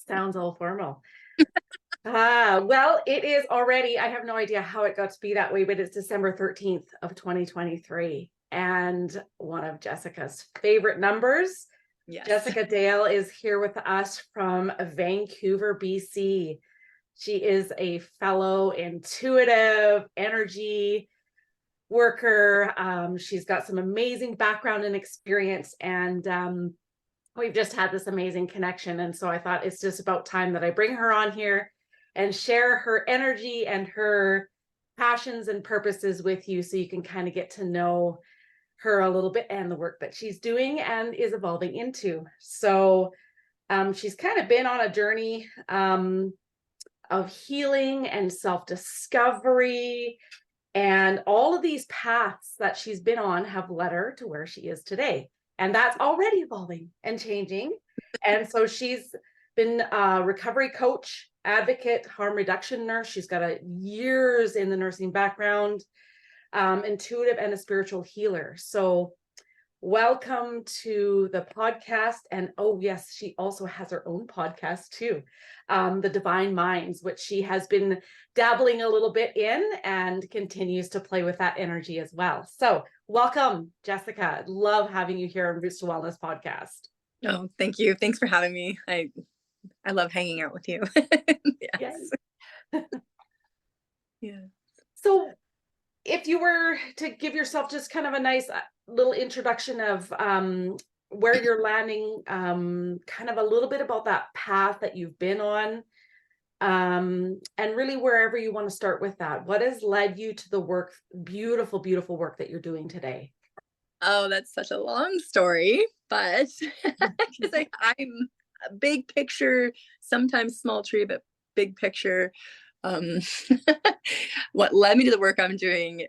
Sounds all formal. Well, it is already, I have no idea how it got to be that way, but it's December 13th of 2023. And one of Jessica's favorite numbers, Yes. Jessica Dayle, is here with us from Vancouver, BC. She is a fellow intuitive energy worker. She's got some amazing background and experience, and we've just had this amazing connection. And so I thought it's just about time that I bring her on here and share her energy and her passions and purposes with you, so you can kind of get to know her a little bit and the work that she's doing and is evolving into. So she's kind of been on a journey of healing and self-discovery, and all of these paths that she's been on have led her to where she is today. And that's already evolving and changing. And so she's been a recovery coach, advocate, harm reduction nurse. She's got years in the nursing background, intuitive, and a spiritual healer. So welcome to the podcast. And oh yes, she also has her own podcast too, The Divine Minds, which she has been dabbling a little bit in and continues to play with that energy as well. So welcome, Jessica. Love having you here on Roots to Wellness podcast. Oh, thank you. Thanks for having me. I love hanging out with you. Yes. Yeah. So if you were to give yourself just kind of a nice little introduction of where you're landing, kind of a little bit about that path that you've been on, and really wherever you want to start with that. What has led you to the work, beautiful, beautiful work that you're doing today? Oh, that's such a long story, but because I'm a big picture, sometimes small tree, but big picture. Um, what led me to the work I'm doing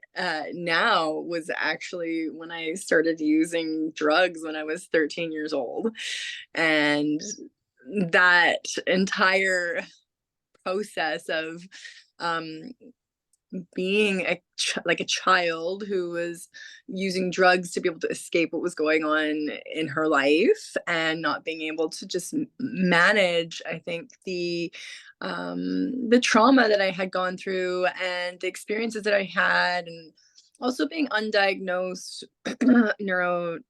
now was actually when I started using drugs when I was 13 years old. And that entire process of um, being like a child who was using drugs to be able to escape what was going on in her life and not being able to just manage, I think, the trauma that I had gone through and the experiences that I had, and also being undiagnosed neurodivergent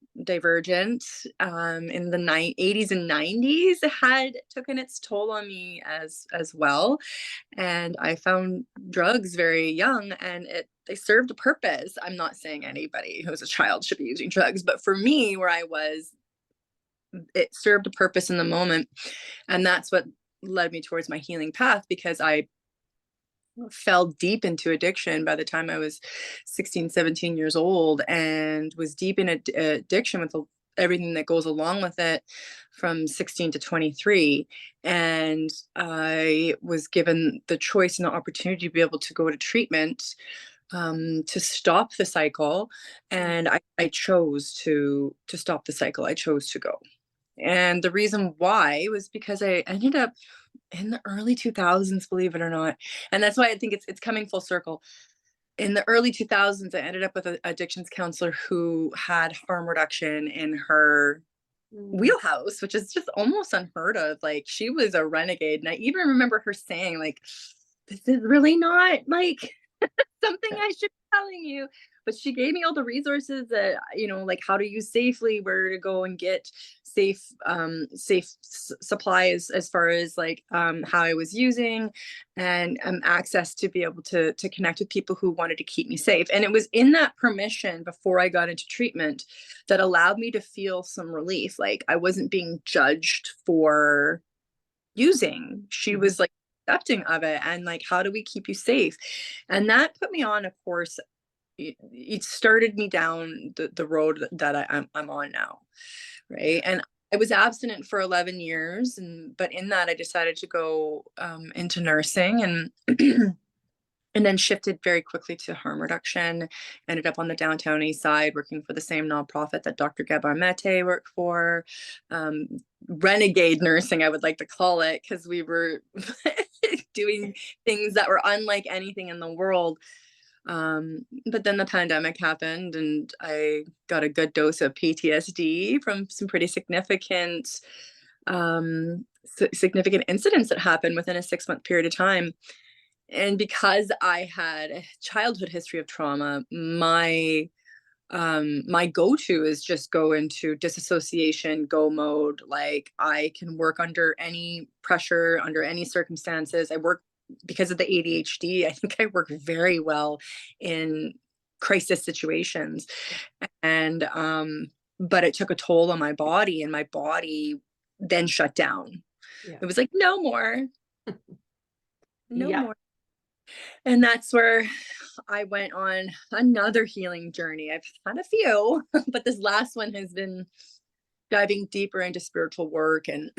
in the 80s and 90s had taken its toll on me as well. And I found drugs very young, and they served a purpose. I'm not saying anybody who's a child should be using drugs, but for me, where I was, it served a purpose in the moment. And that's what led me towards my healing path, because I fell deep into addiction by the time I was 16, 17 years old, and was deep in addiction with everything that goes along with it from 16 to 23. And I was given the choice and the opportunity to be able to go to treatment to stop the cycle. And I chose to stop the cycle. I chose to go. And the reason why was because I ended up in the early 2000s, believe it or not. And that's why I think it's coming full circle. In the early 2000s, I ended up with an addictions counselor who had harm reduction in her wheelhouse, which is just almost unheard of. Like, she was a renegade. And I even remember her saying, like, this is really not like something I should be telling you. But she gave me all the resources that, like how to use safely, where to go and get safe supplies, as far as like how I was using, and access to be able to connect with people who wanted to keep me safe. And it was in that permission before I got into treatment that allowed me to feel some relief. Like, I wasn't being judged for using. She was like accepting of it, and like, how do we keep you safe? And that put me on a course. It started me down the road that I'm on now, right? And I was abstinent for 11 years, but in that I decided to go into nursing, and and then shifted very quickly to harm reduction. Ended up on the downtown east side working for the same nonprofit that Dr. Gabar Mete worked for. Renegade nursing, I would like to call it, because we were doing things that were unlike anything in the world. But then the pandemic happened, and I got a good dose of PTSD from some pretty significant significant incidents that happened within a 6-month period of time. And because I had a childhood history of trauma, my go-to is just go into disassociation, go mode. Like, I can work under any pressure, under any circumstances. I work, because of the ADHD, I think I work very well in crisis situations. And but it took a toll on my body, and my body then shut down. Yeah. It was like, no more, no Yeah. more. And that's where I went on another healing journey. I've had a few, but this last one has been diving deeper into spiritual work and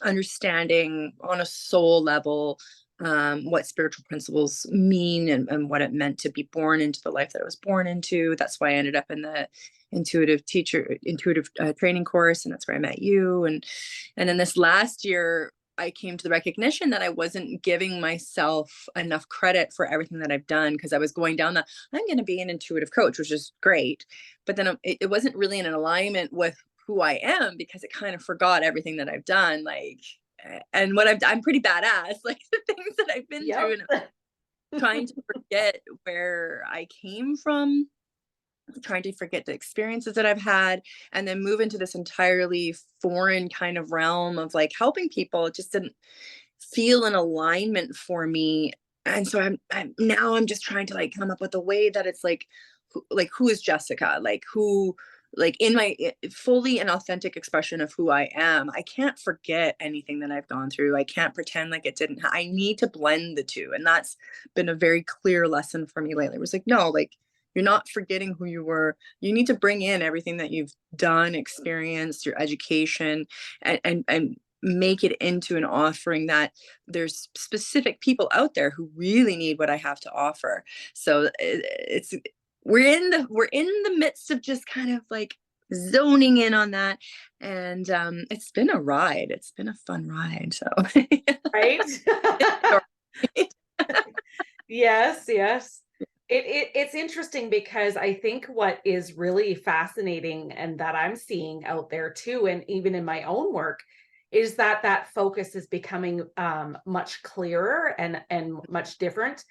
understanding on a soul level what spiritual principles mean, and what it meant to be born into the life that I was born into. That's why I ended up in the intuitive training course, and that's where I met you. And then this last year, I came to the recognition that I wasn't giving myself enough credit for everything that I've done, because I was going down that I'm going to be an intuitive coach, which is great. But then it wasn't really in an alignment with who I am, because it kind of forgot everything that I've done. Like, and what I'm pretty badass, like the things that I've been through, and trying to forget where I came from, trying to forget the experiences that I've had, and then move into this entirely foreign kind of realm of like helping people. It just didn't feel in alignment for me. And so I'm just trying to like come up with a way that it's like who is Jessica? Like, who, like, in my fully and authentic expression of who I am. I can't forget anything that I've gone through. I can't pretend like it didn't. I need to blend the two. And that's been a very clear lesson for me lately. It was like, no, like, you're not forgetting who you were. You need to bring in everything that you've done, experienced, your education, and make it into an offering that there's specific people out there who really need what I have to offer. So we're in the midst of just kind of like zoning in on that. And it's been a ride. It's been a fun ride. So Right. Yes, yes. It's interesting, because I think what is really fascinating, and that I'm seeing out there too, and even in my own work, is that focus is becoming much clearer and much different.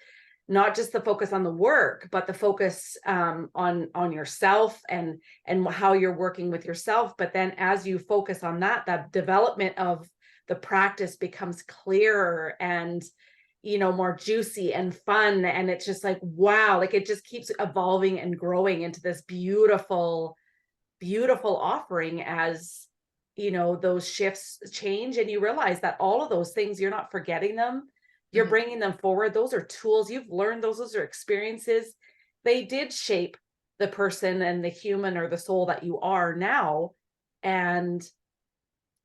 Not just the focus on the work, but the focus on yourself and how you're working with yourself. But then as you focus on that development of the practice becomes clearer and more juicy and fun. And it's just like, wow, like it just keeps evolving and growing into this beautiful, beautiful offering as those shifts change, and you realize that all of those things, you're not forgetting them, you're bringing them forward. Those are tools you've learned. Those are experiences. They did shape the person and the human or the soul that you are now. And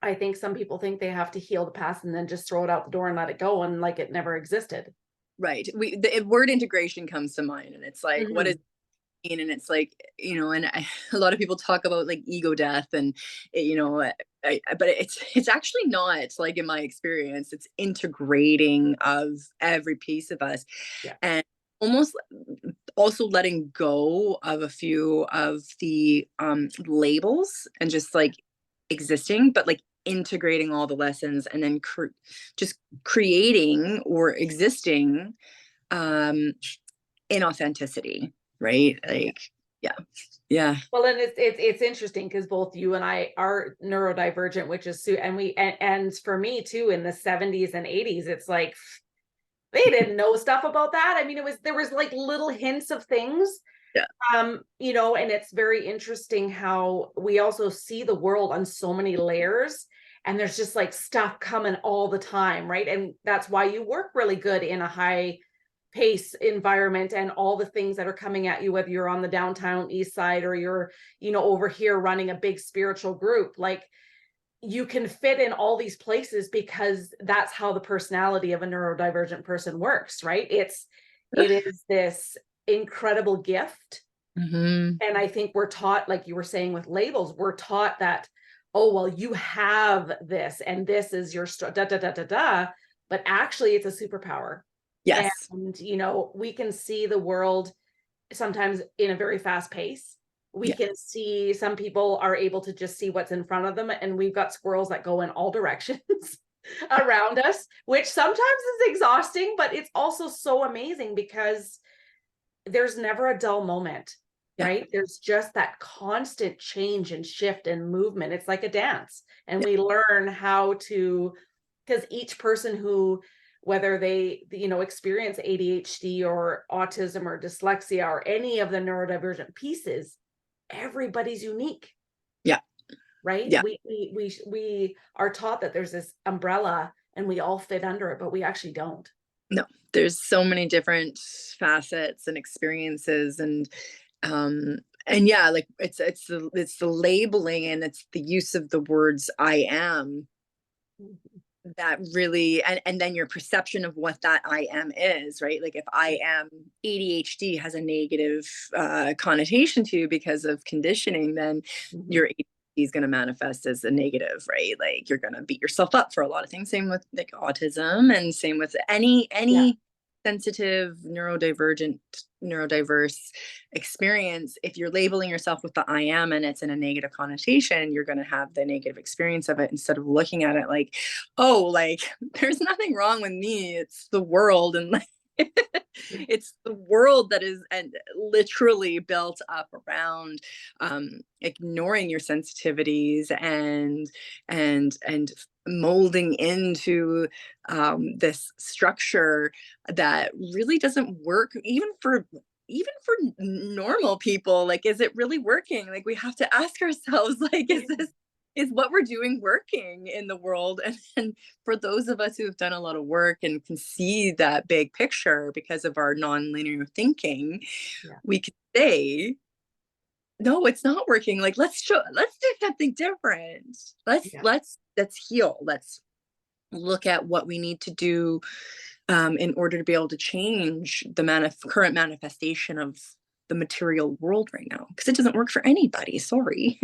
I think some people think they have to heal the past and then just throw it out the door and let it go, and like it never existed. Right. The word integration comes to mind, and it's like, what is it mean? And it's like, a lot of people talk about like ego death, and but it's actually not. It's like, in my experience, it's integrating of every piece of us. Yeah. And almost also letting go of a few of the labels, and just like existing, but like integrating all the lessons, and then just creating or existing in authenticity, right? Like, yeah. Well, and it's interesting, because both you and I are neurodivergent, which is and for me too, in the 70s and 80s, it's like they didn't know stuff about that. I mean, there was like little hints of things. Yeah. And it's very interesting how we also see the world on so many layers, and there's just like stuff coming all the time, right? And that's why you work really good in a high pace environment, and all the things that are coming at you, whether you're on the downtown east side or you're over here running a big spiritual group. Like, you can fit in all these places, because that's how the personality of a neurodivergent person works, right? It is this incredible gift. And I think we're taught, like you were saying with labels, we're taught that, oh, well, you have this, and this is your da da da da da. But actually, it's a superpower. Yes. And we can see the world sometimes in a very fast pace, We can see, some people are able to just see what's in front of them, and we've got squirrels that go in all directions around us, which sometimes is exhausting, but it's also so amazing because there's never a dull moment, right? There's just that constant change and shift and movement. It's like a dance. And we learn how to, because each person who, whether they, experience ADHD or autism or dyslexia or any of the neurodivergent pieces, everybody's unique. Yeah. Right. Yeah. We are taught that there's this umbrella and we all fit under it, but we actually don't. No, there's so many different facets and experiences, and yeah, like it's the labeling, and it's the use of the words I am that really, and then your perception of what that I am is, right? Like if I am ADHD has a negative connotation to you because of conditioning, then your ADHD is going to manifest as a negative, right? Like you're going to beat yourself up for a lot of things. Same with like autism, and same with any sensitive, neurodiverse experience. If you're labeling yourself with the I am and it's in a negative connotation, you're going to have the negative experience of it, instead of looking at it like, oh, like there's nothing wrong with me, it's the world. And like it's the world that is and literally built up around ignoring your sensitivities and molding into this structure that really doesn't work even for normal people. Like, is it really working? Like, we have to ask ourselves, like, is what we're doing working in the world? And for those of us who have done a lot of work and can see that big picture because of our non-linear thinking, we can say, no, it's not working. Like, let's do something different. Let's heal. Let's look at what we need to do in order to be able to change the current manifestation of the material world right now, because it doesn't work for anybody. Sorry.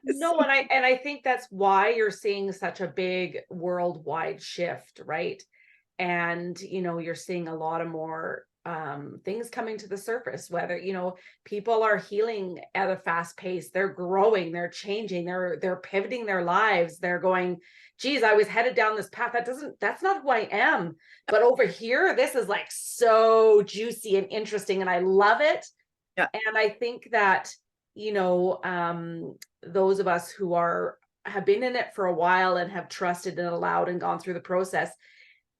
No, and I think that's why you're seeing such a big worldwide shift, right? And you're seeing a lot of more things coming to the surface, whether people are healing at a fast pace, they're growing, they're changing, they're pivoting their lives, they're going, geez, I was headed down this path, that's not who I am, but over here this is like so juicy and interesting and I love it. And I think that those of us who have been in it for a while and have trusted and allowed and gone through the process,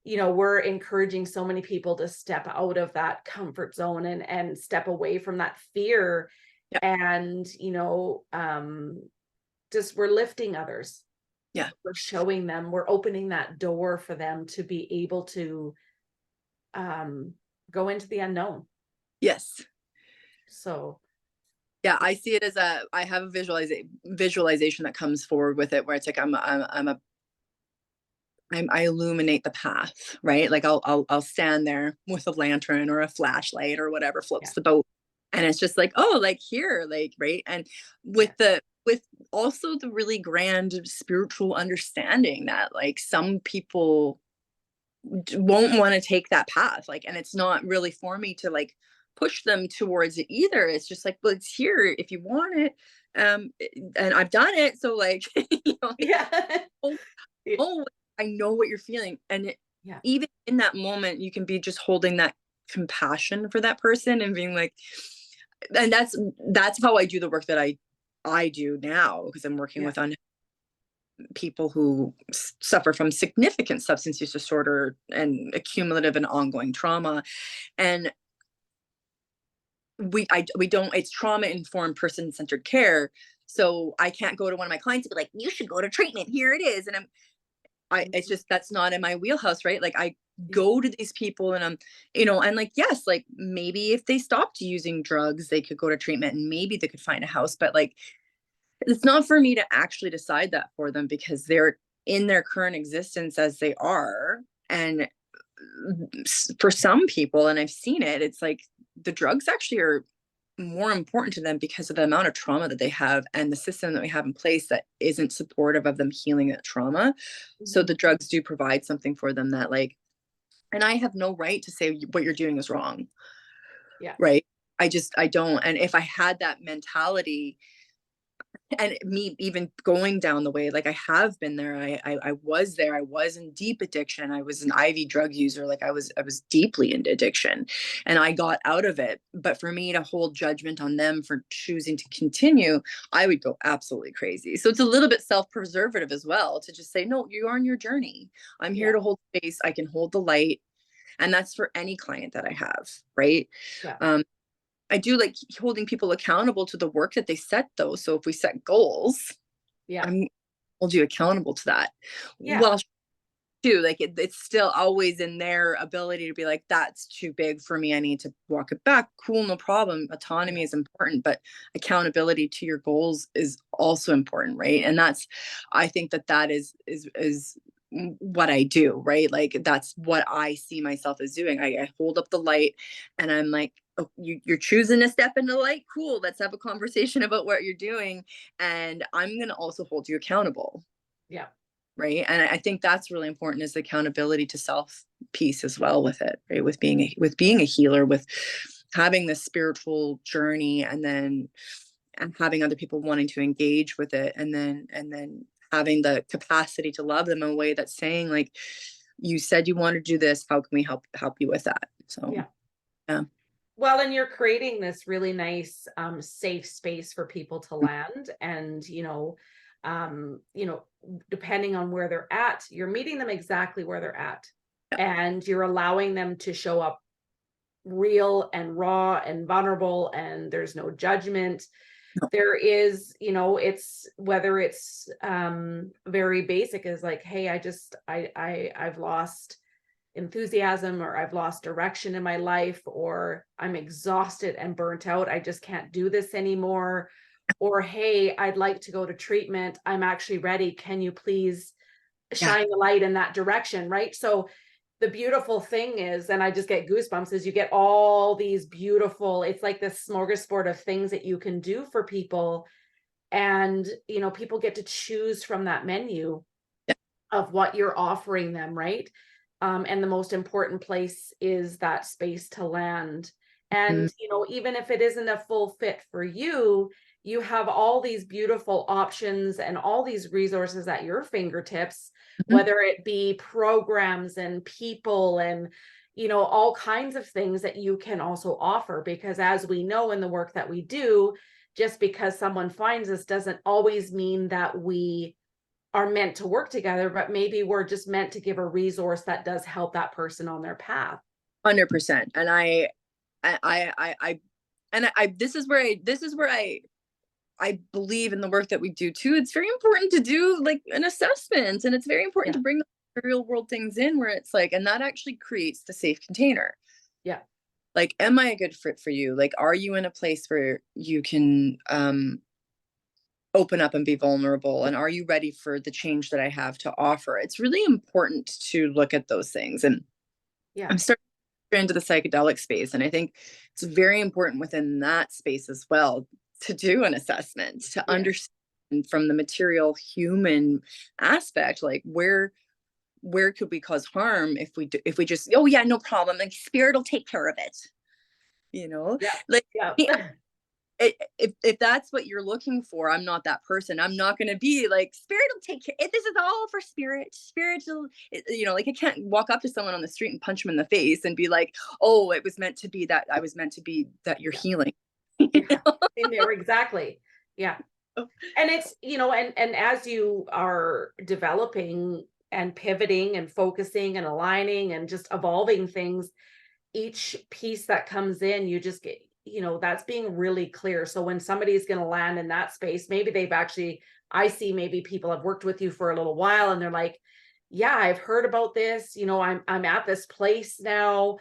we're encouraging so many people to step out of that comfort zone and step away from that fear. And just we're lifting others, we're showing them, we're opening that door for them to be able to go into the unknown. So I see it as I have a visualization that comes forward with it, where it's like I illuminate the path, right? Like I'll stand there with a lantern or a flashlight or whatever floats the boat, and it's just like, oh, like here, like, right? And with also the really grand spiritual understanding that like some people won't want to take that path, like, and it's not really for me to like push them towards it either. It's just like, well, it's here if you want it, and I've done it, so like oh, I know what you're feeling. And even in that moment, you can be just holding that compassion for that person and being like, and that's how I do the work that I do now, because I'm working with people who suffer from significant substance use disorder and accumulative and ongoing trauma. And we don't, it's trauma informed person centered care. So I can't go to one of my clients and be like, you should go to treatment, here it is. And it's just, that's not in my wheelhouse, right? Like I go to these people and I'm, and like, yes, like maybe if they stopped using drugs, they could go to treatment and maybe they could find a house, but like, it's not for me to actually decide that for them, because they're in their current existence as they are. And for some people, and I've seen it, it's like the drugs actually are more important to them because of the amount of trauma that they have and the system that we have in place that isn't supportive of them healing that trauma. So the drugs do provide something for them that like, and I have no right to say what you're doing is wrong. Right. I don't. And if I had that mentality, and me even going down the way, like I have been there, I was there, I was in deep addiction, I was an IV drug user, like I was deeply into addiction, and I got out of it. But for me to hold judgment on them for choosing to continue, I would go absolutely crazy. So it's a little bit self-preservative as well, to just say, no, you're on your journey, I'm here Yeah. to hold space, I can hold the light. And that's for any client that I have, right? Yeah. I do like holding people accountable to the work that they set, though. So if we set goals, Yeah. I'm hold you accountable to that. Yeah. Well, too, like it's still always in their ability to be like, that's too big for me, I need to walk it back. Cool, no problem. Autonomy is important, but accountability to your goals is also important, right? And that's, I think that is what I do, right? Like that's what I see myself as doing. I hold up the light and I'm like, oh, you're choosing to step into the light, cool, let's have a conversation about what you're doing, and I'm going to also hold you accountable. Yeah. Right. And I think that's really important, is accountability to self piece as well with it, right? With being a healer, with having this spiritual journey, and having other people wanting to engage with it, and then having the capacity to love them in a way that's saying, like, you said you want to do this, how can we help you with that? So Yeah. yeah. Well, and you're creating this really nice safe space for people to land. And, depending on where they're at, you're meeting them exactly where they're at. Yeah. And you're allowing them to show up real and raw and vulnerable, and there's no judgment. No. There is, it's whether it's very basic, is like, hey, I've lost enthusiasm, or I've lost direction in my life, or I'm exhausted and burnt out, I just can't do this anymore. Or, hey, I'd like to go to treatment, I'm actually ready, can you please Yeah. shine the light in that direction, right? So the beautiful thing is, and I just get goosebumps, is you get all these beautiful, it's like this smorgasbord of things that you can do for people. And people get to choose from that menu Yeah. of what you're offering them, right? And the most important place is that space to land. Mhm. And even if it isn't a full fit for you, you have all these beautiful options and all these resources at your fingertips, Mhm. whether it be programs and people and all kinds of things that you can also offer. Because as we know in the work that we do, just because someone finds us doesn't always mean that we are meant to work together, but maybe we're just meant to give a resource that does help that person on their path. 100%. And I and I this is where I believe in the work that we do too. It's very important to do like an assessment, and it's very important Yeah. to bring the real world things in, where it's like, and that actually creates the safe container. Yeah. Like, am I a good fit for you? Like, are you in a place where you can open up and be vulnerable? And are you ready for the change that I have to offer? It's really important to look at those things. And Yeah. I'm starting into the psychedelic space, and I think it's very important within that space as well to do an assessment, to Yeah. understand from the material human aspect, like where could we cause harm if we just, oh yeah, no problem, like spirit will take care of it, Yeah. like Yeah. if that's what you're looking for, I'm not that person. I'm not going to be like, spirit will take care. This is all for spirit. Spiritual, like I can't walk up to someone on the street and punch them in the face and be like, oh, it was meant to be that, I was meant to be that you're Yeah. healing. Yeah. In there, exactly. Yeah. And it's, and as you are developing and pivoting and focusing and aligning and just evolving things, each piece that comes in, you just get, that's being really clear. So when somebody's going to land in that space, maybe I see maybe people have worked with you for a little while and they're like, yeah, I've heard about this, I'm at this place now.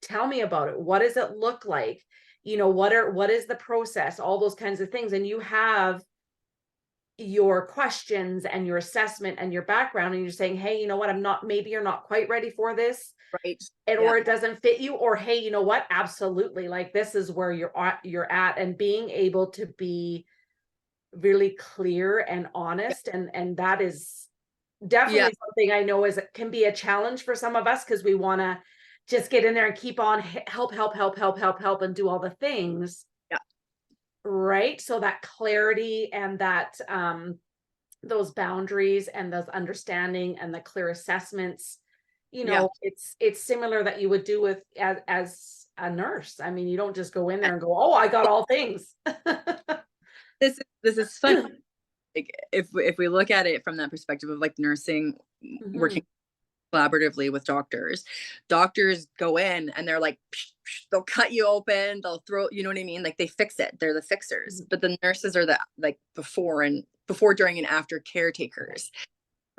Tell me about it. What does it look like? What is the process? All those kinds of things. And you have your questions and your assessment and your background, and you're saying, hey, you know what, maybe you're not quite ready for this, Right. and Yeah. or it doesn't fit you, or hey, you know what, absolutely, like this is where you're at, and being able to be really clear and Yeah. honest, and that is Yeah. definitely something I know is, it can be a challenge for some of us, because we want to just get in there and keep on help, help, help, help, help, help, and do all the things. Yeah. Right. So that clarity and that those boundaries and those understanding and the clear assessments, Yeah. it's similar that you would do with as a nurse. I mean, you don't just go in there and go, oh, I got all things. This is fun. Like if we look at it from that perspective of like nursing, working collaboratively with doctors go in and they're like, psh, psh, they'll cut you open, they'll throw, you know what I mean? Like they fix it. They're the fixers, but the nurses are the like before, during, and after caretakers,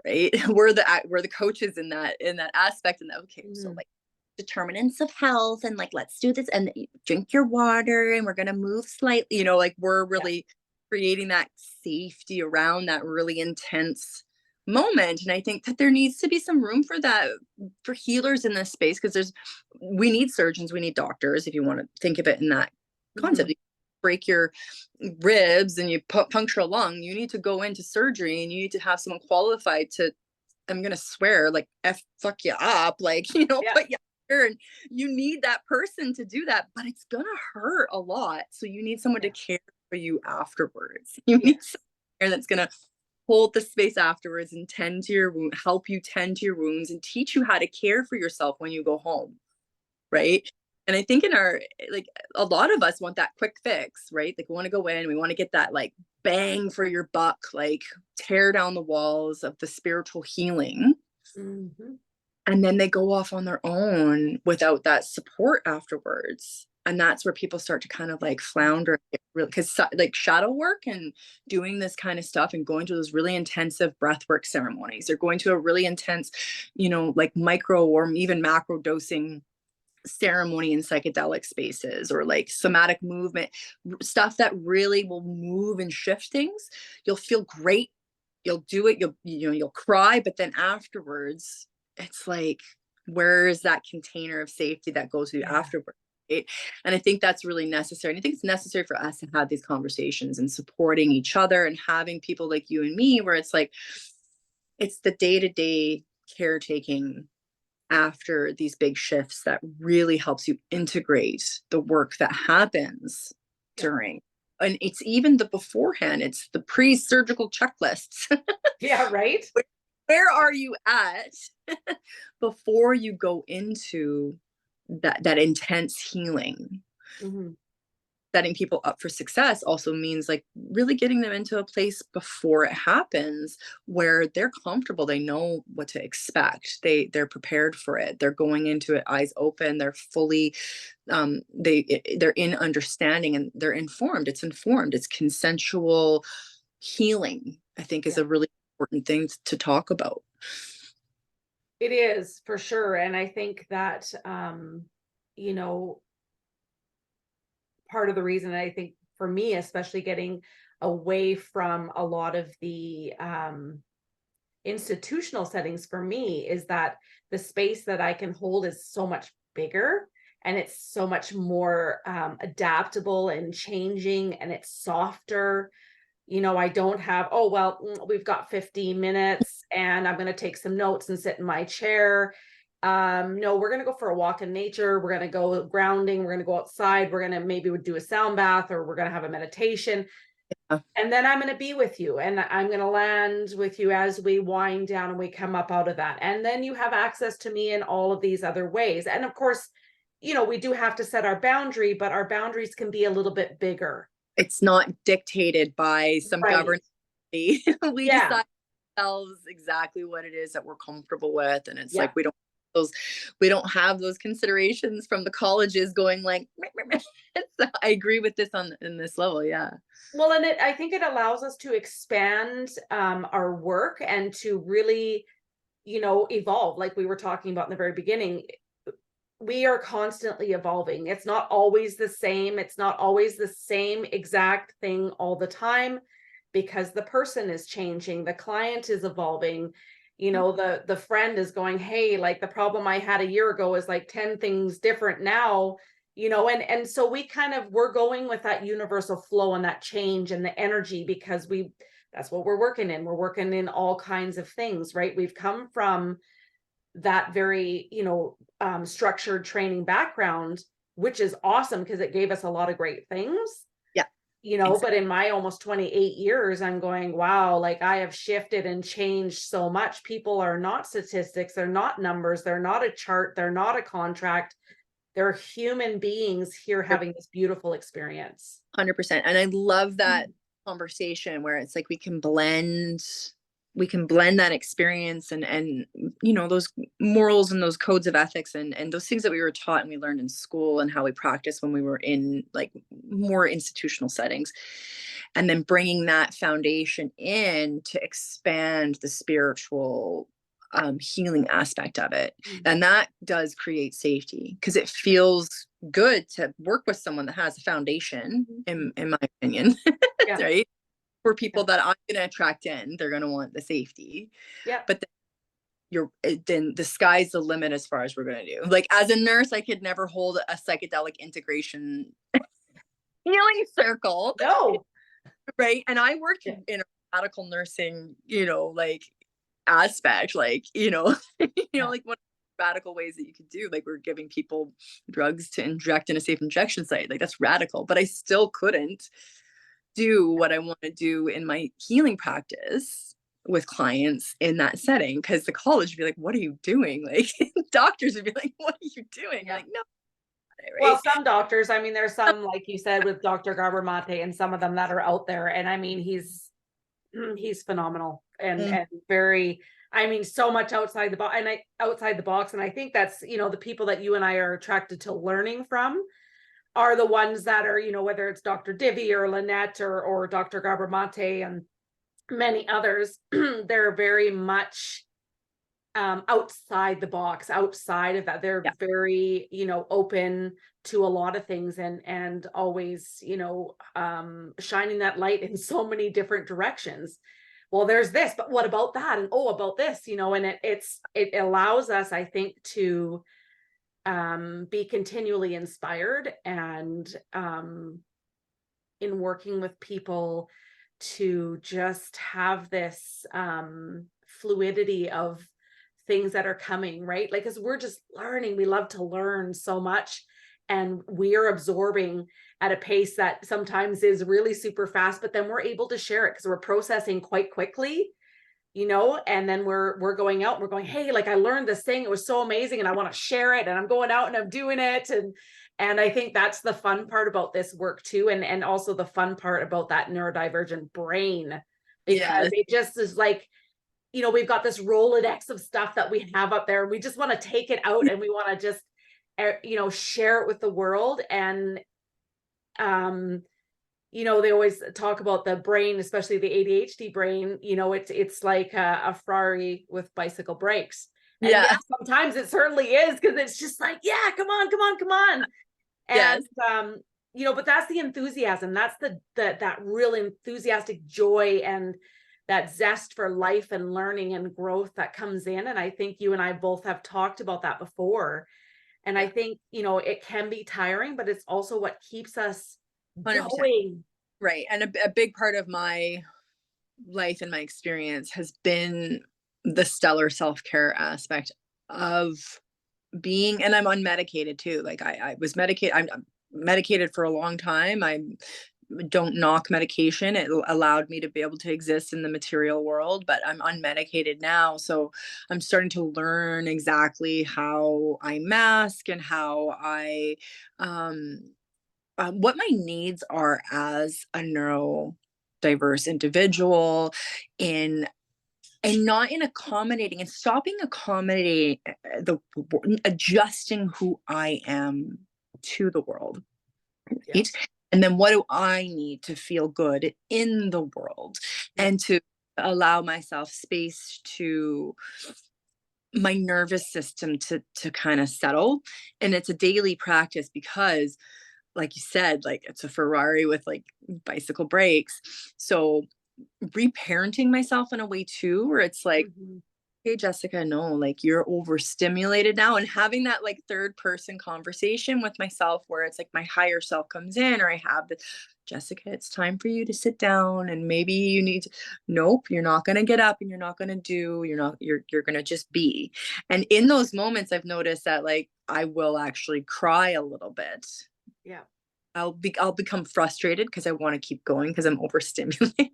right? We're the coaches in that aspect. And okay, so like determinants of health, and like let's do this, and drink your water, and we're gonna move slightly. Like we're really creating that safety around that really intense moment. And I think that there needs to be some room for that for healers in this space, because we need surgeons, we need doctors, if you want to think of it in that concept. You break your ribs and you puncture a lung, you need to go into surgery and you need to have someone qualified to, I'm gonna swear, like fuck you up, like put you here, and you need that person to do that, but it's gonna hurt a lot, so you need someone to care for you afterwards. You need someone that's gonna hold the space afterwards and tend to your wound, help you tend to your wounds, and teach you how to care for yourself when you go home, right? And I think in our, like, a lot of us want that quick fix, right? Like we want to go in, we want to get that like bang for your buck, like tear down the walls of the spiritual healing. And then they go off on their own without that support afterwards. And that's where people start to kind of like flounder, because like shadow work and doing this kind of stuff and going to those really intensive breathwork ceremonies, or going to a really intense, like micro or even macro dosing ceremony in psychedelic spaces, or like somatic movement stuff that really will move and shift things. You'll feel great. You'll do it. You'll cry, but then afterwards, it's like, where is that container of safety that goes through afterwards? Right? And I think that's really necessary. And I think it's necessary for us to have these conversations and supporting each other and having people like you and me, where it's like, it's the day-to-day caretaking after these big shifts that really helps you integrate the work that happens during. And it's even the beforehand, it's the pre-surgical checklists. Yeah, right. Where are you at before you go into that intense healing? Setting people up for success also means like really getting them into a place before it happens where they're comfortable, they know what to expect, they're prepared for it, they're going into it eyes open, they're fully they're in understanding, and they're informed. It's consensual healing, I think, is a really important thing to talk about. It is, for sure. And I think that part of the reason, I think for me, especially getting away from a lot of the institutional settings for me, is that the space that I can hold is so much bigger, and it's so much more adaptable and changing, and it's softer. I don't have, oh, well, we've got 15 minutes and I'm going to take some notes and sit in my chair. No, we're going to go for a walk in nature. We're going to go grounding. We're going to go outside. We're going to maybe do a sound bath, or we're going to have a meditation. And then I'm going to be with you, and I'm going to land with you as we wind down and we come up out of that. And then you have access to me in all of these other ways. And of course, we do have to set our boundary, but our boundaries can be a little bit bigger. It's not dictated by some government. We decide ourselves exactly what it is that we're comfortable with. And it's like, we don't have those considerations from the colleges going like, so I agree with this in this level. Yeah. Well, and I think it allows us to expand our work and to really, evolve. Like we were talking about in the very beginning, we are constantly evolving. It's not always the same. It's not always the same exact thing all the time, because the person is changing, the client is evolving. The friend is going, hey, like the problem I had a year ago is like 10 things different now, and so we're going with that universal flow and that change and the energy, because that's what we're working in. We're working in all kinds of things, right? We've come from that very, structured training background, which is awesome because it gave us a lot of great things. Yeah, But in my almost 28 years, I'm going, wow, like I have shifted and changed so much. People are not statistics, they're not numbers, they're not a chart, they're not a contract. They're human beings here having this beautiful experience. 100%. And I love that conversation where it's like we can blend that experience and those morals and those codes of ethics and those things that we were taught and we learned in school and how we practiced when we were in like more institutional settings, and then bringing that foundation in to expand the spiritual healing aspect of it. And that does create safety because it feels good to work with someone that has a foundation, in my opinion. Yeah. Right? For people that I'm going to attract in, they're going to want the safety. Yeah. But then the sky's the limit as far as we're going to do. Like as a nurse, I could never hold a psychedelic integration healing circle. No. Right. And I worked in a radical nursing, like aspect, like, like one of the radical ways that you could do, like we're giving people drugs to inject in a safe injection site. Like that's radical, but I still couldn't do what I want to do in my healing practice with clients in that setting, because the college would be like, what are you doing? Like doctors would be like, what are you doing? Like, no. Right? Well, some doctors, I mean, there's some, like you said, with Dr. Garber Mate and some of them that are out there. And I mean, he's phenomenal and very, I mean, so much outside the box and I think that's, the people that you and I are attracted to learning from are the ones that are, whether it's Dr. Divi or Lynette or Dr. Garber Mate and many others, they're very much outside the box, outside of that. They're very, open to a lot of things and always, shining that light in so many different directions. Well, there's this, but what about that? And about this, and it allows us, I think, to be continually inspired and in working with people to just have this fluidity of things that are coming, right? Like, as we're just learning, we love to learn so much and we are absorbing at a pace that sometimes is really super fast, but then we're able to share it because we're processing quite quickly, and then we're going out and we're going, hey, like I learned this thing, it was so amazing and I want to share it, and I'm going out and I'm doing it. And I think that's the fun part about this work too. And also the fun part about that neurodivergent brain, because it just is like, we've got this Rolodex of stuff that we have up there. We just want to take it out and we want to just, share it with the world. And, they always talk about the brain, especially the ADHD brain, it's like a Ferrari with bicycle brakes. And sometimes it certainly is, because it's just like, yeah, come on. And, but that's the enthusiasm. That's that real enthusiastic joy and that zest for life and learning and growth that comes in. And I think you and I both have talked about that before. And I think, it can be tiring, but it's also what keeps us 100%. Going. Right. And a big part of my life and my experience has been the stellar self-care aspect of being, and I'm unmedicated too. Like I was medicated. I'm medicated for a long time. I don't knock medication. It allowed me to be able to exist in the material world, but I'm unmedicated now. So I'm starting to learn exactly how I mask and how I, what my needs are as a neurodiverse individual and not in accommodating and stopping accommodating adjusting who I am to the world. Right? And then what do I need to feel good in the world and to allow myself space to my nervous system to kind of settle. And it's a daily practice because, like you said, like it's a Ferrari with like bicycle brakes. So reparenting myself in a way too, where it's like, hey, Jessica, no, like you're overstimulated now. And having that like third person conversation with myself where it's like my higher self comes in, or I have the Jessica, it's time for you to sit down and maybe you need to, nope, you're not going to get up and you're not going to do, you're going to just be. And in those moments, I've noticed that like I will actually cry a little bit. Yeah. I'll become frustrated because I want to keep going because I'm overstimulated.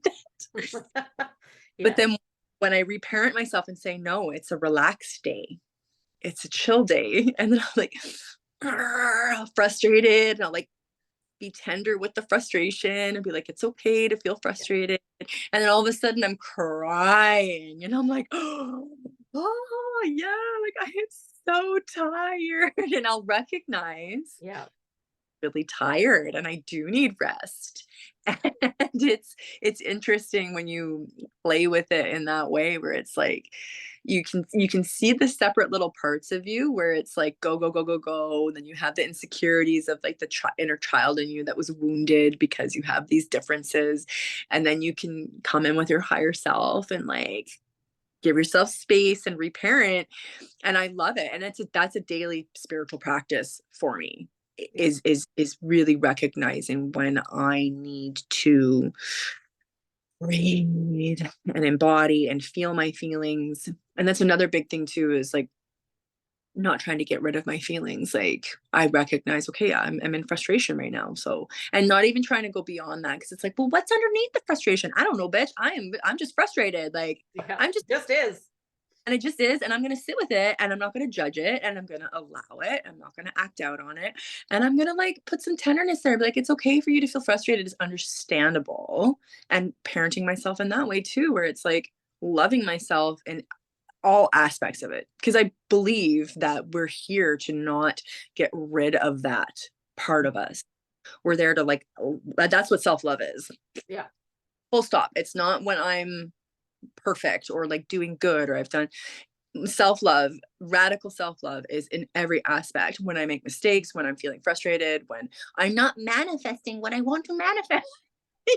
But Yes. then when I reparent myself and say, no, it's a relaxed day, it's a chill day. And then I'm like frustrated. And I'll like be tender with the frustration and be like, it's okay to feel frustrated. And then all of a sudden I'm crying and I'm like, oh yeah, like I am so tired. And I'll recognize Yeah. really tired and I do need rest. And it's interesting when you play with it in that way where it's like you can see the separate little parts of you where it's like go go go go go, and then you have the insecurities of like the inner child in you that was wounded because you have these differences, and then you can come in with your higher self and like give yourself space and reparent. And I love it, and that's a daily spiritual practice for me, Yeah. is really recognizing when I need to breathe and embody and feel my feelings. And that's another big thing too, is like not trying to get rid of my feelings. Like I recognize, okay, yeah, I'm in frustration right now. So, and not even trying to go beyond that. Cause it's like, well, what's underneath the frustration? I don't know, bitch. I'm just frustrated. Like Yeah. I'm just, Just is. and it just is. And I'm going to sit with it and I'm not going to judge it. And I'm going to allow it. I'm not going to act out on it. And I'm going to like put some tenderness there. Be like, it's okay for you to feel frustrated. It's understandable. And parenting myself in that way too, where it's like loving myself in all aspects of it. Because I believe that we're here to not get rid of that part of us. We're there to like, that's what self-love is. Yeah. Full stop. It's not when I'm perfect or like doing good or I've done self-love. Radical self-love is in every aspect. When I make mistakes, when I'm feeling frustrated, when I'm not manifesting what I want to manifest,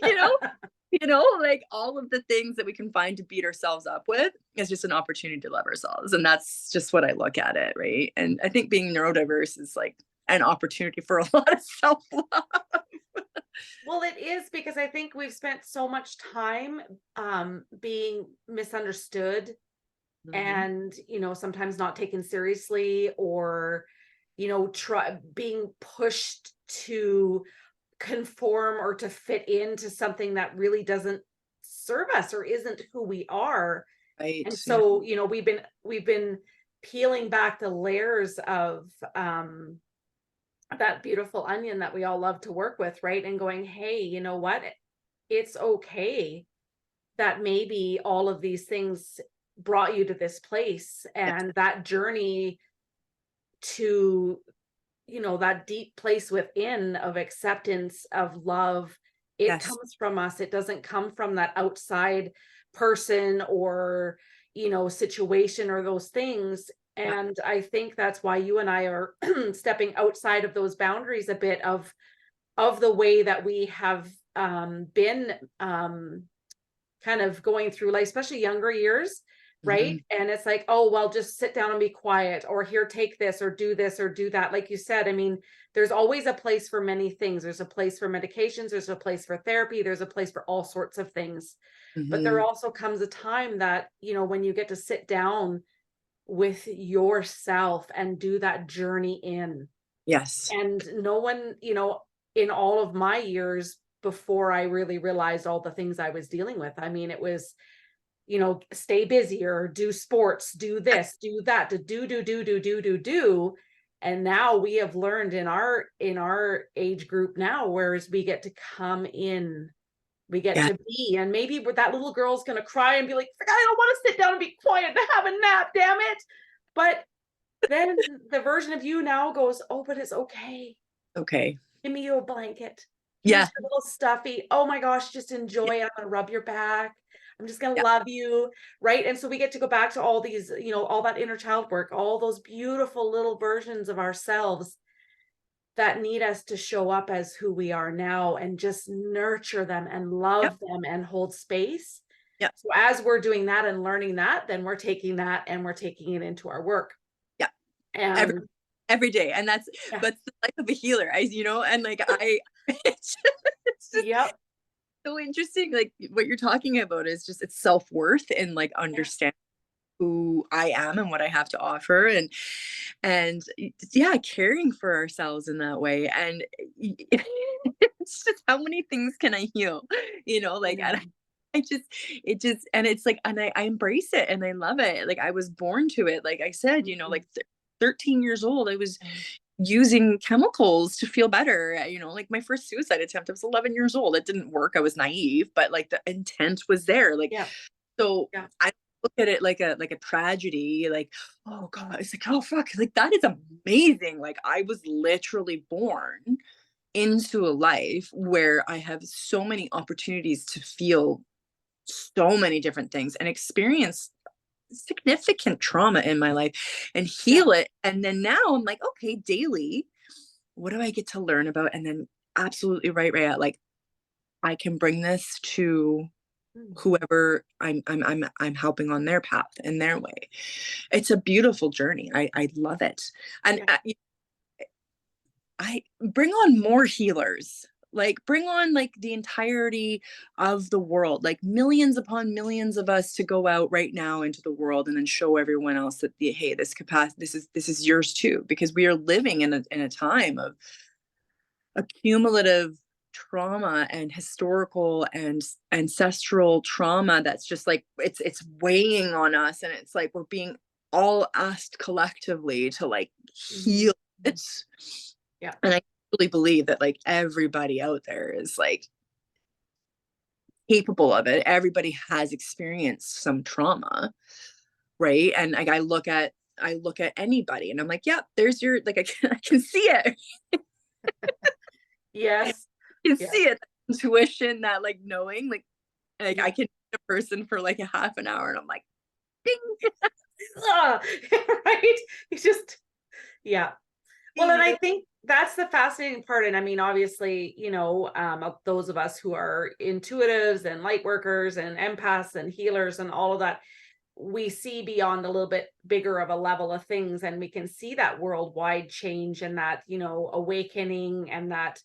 you know, like all of the things that we can find to beat ourselves up with is just an opportunity to love ourselves. And that's just what I look at it, right? And I think being neurodiverse is like an opportunity for a lot of self-love. Well, it is, because I think we've spent so much time being misunderstood Mhm. and, sometimes not taken seriously, or, being pushed to conform or to fit into something that really doesn't serve us or isn't who we are. Right. And Yeah. so, we've been peeling back the layers of that beautiful onion that we all love to work with, right? And going, hey, you know what? It's okay that maybe all of these things brought you to this place, Yes. and that journey to, that deep place within of acceptance, of love, it Yes. comes from us. It doesn't come from that outside person or, situation or those things. Yeah. And I think that's why you and I are stepping outside of those boundaries a bit of the way that we have been kind of going through life, especially younger years, right? Mhm. And it's like, oh, well, just sit down and be quiet, or here, take this, or do that. Like you said, I mean, there's always a place for many things. There's a place for medications, there's a place for therapy, there's a place for all sorts of things. But there Mhm. also comes a time that, when you get to sit down with yourself and do that journey in. Yes. And no one, in all of my years before I really realized all the things I was dealing with, I mean, it was, stay busy or do sports, do this, do that, to do. And now we have learned in our age group now, whereas we get to come in, we get Yeah. to be, and maybe where that little girl's gonna cry and be like, I don't want to sit down and be quiet and have a nap, damn it. But then the version of you now goes, oh, but it's okay. Okay. Give me you a blanket. Here's Yeah. your little stuffy. Oh my gosh, just Yeah. enjoy it. I'm gonna rub your back. I'm just gonna Yeah. love you. Right. And so we get to go back to all these, all that inner child work, all those beautiful little versions of ourselves that need us to show up as who we are now, and just nurture them and Yep. love them and hold space. Yeah. So as we're doing that and learning that, then we're taking that and we're taking it into our work. Yeah. Every And every day. And that's yeah, the life of a healer. And like it's just yep, so interesting. Like what you're talking about is just it's self-worth and like yeah, understanding who I am and what I have to offer, and yeah, caring for ourselves in that way. And it's just how many things can I heal? Like and mm, I just it just and it's like and I embrace it and I love it. Like I was born to it. Like I said, mhm, like 13 years old, I was mm, using chemicals to feel better. Like my first suicide attempt, I was 11 years old. It didn't work. I was naive, but like the intent was there. Like yeah, so yeah, I look at it like a tragedy, like, oh God, it's like, oh fuck, like that is amazing. Like I was literally born into a life where I have so many opportunities to feel so many different things and experience significant trauma in my life and yeah, heal it. And then now I'm like, okay, daily, what do I get to learn about? And then absolutely right, Rhea, like I can bring this to mm, whoever I'm helping on their path in their way. It's a beautiful journey. I love it. And yeah, I bring on more healers. Like bring on like the entirety of the world, like millions upon millions of us to go out right now into the world and then show everyone else that hey, this capacity, this is yours too, because we are living in a time of accumulative trauma and historical and ancestral trauma that's just like it's weighing on us, and it's like we're being all asked collectively to like mhm, heal it. yeah, And I really believe that like everybody out there is like capable of it. Everybody has experienced some trauma, right? And like I look at anybody and I'm like, yeah, there's your like I can see it. yes, Can yes. see it, that intuition, that like knowing, like I Yeah. can meet a person for like a half an hour, and I'm like, ding, Ah, right. You just, yeah. Well, and ding. I think that's the fascinating part. And I mean, obviously, of those of us who are intuitives and light workers and empaths and healers and all of that, we see beyond a little bit bigger of a level of things, and we can see that worldwide change and that, awakening and that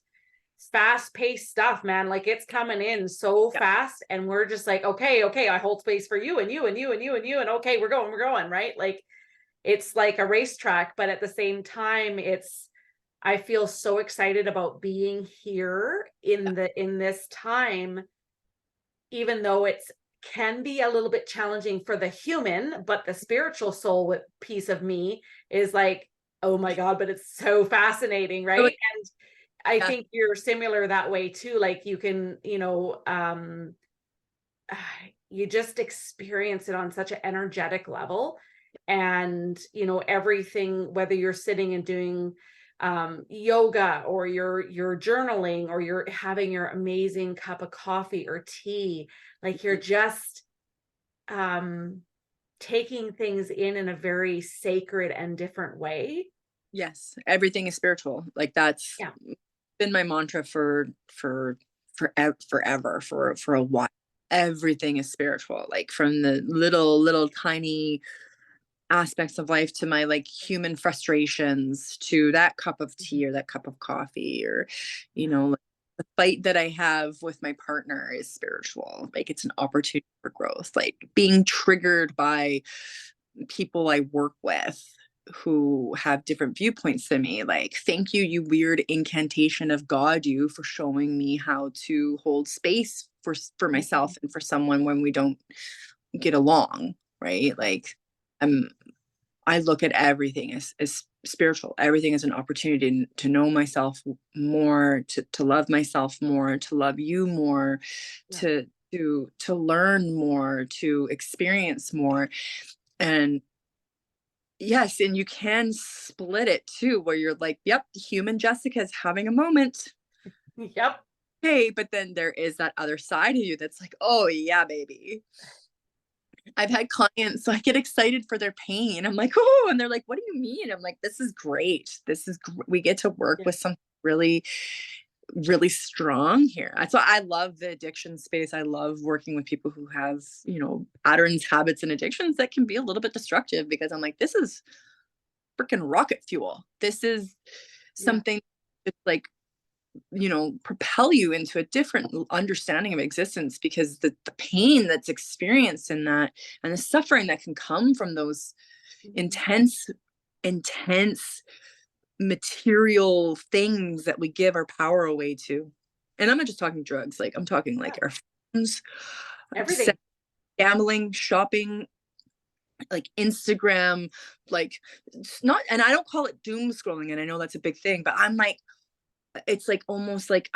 fast paced stuff, man. Like it's coming in so Yeah, fast, and we're just like, okay, okay, I hold space for you and you and you and you and you, and okay, we're going, right? Like it's like a racetrack, but at the same time, I feel so excited about being here in this time, even though it's can be a little bit challenging for the human, but the spiritual soul piece of me is like, oh my God, but it's so fascinating, really, right? I yeah, think you're similar that way too. Like you can, you just experience it on such an energetic level. And, everything, whether you're sitting and doing yoga, or you're journaling, or you're having your amazing cup of coffee or tea, like you're just um taking things in a very sacred and different way. yes, everything is spiritual. Like that's Yeah. been my mantra forever, for a while. Everything is spiritual, like from the little tiny aspects of life to my like human frustrations to that cup of tea or that cup of coffee, or Yeah. like the fight that I have with my partner is spiritual. Like it's an opportunity for growth. Like being triggered by people I work with who have different viewpoints than me, like, thank you, you weird incantation of God, you, for showing me how to hold space for Mhm. myself and for someone when we don't get along, right? Like I'm I look at everything as spiritual. Everything is an opportunity to know myself more, to love myself more, to love you more, Yeah. to learn more, to experience more. And yes, and you can split it too, where you're like, yep, human Jessica's having a moment. Yep. Hey, but then there is that other side of you that's like, oh yeah, baby. I've had clients, so I get excited for their pain. I'm like, oh, and they're like, what do you mean? I'm like, this is great. We get to work Yeah. with something really really strong here. That's why I love the addiction space. I love working with people who have, patterns, habits, and addictions that can be a little bit destructive, because I'm like, this is freaking rocket fuel. This is Yeah. something that's like, propel you into a different understanding of existence, because the pain that's experienced in that, and the suffering that can come from those intense material things that we give our power away to. And I'm not just talking drugs, like I'm talking like Yeah. our phones, Everything. gambling, shopping, like Instagram, like not, and I don't call it doom scrolling, and I know that's a big thing, but I'm like, it's like almost like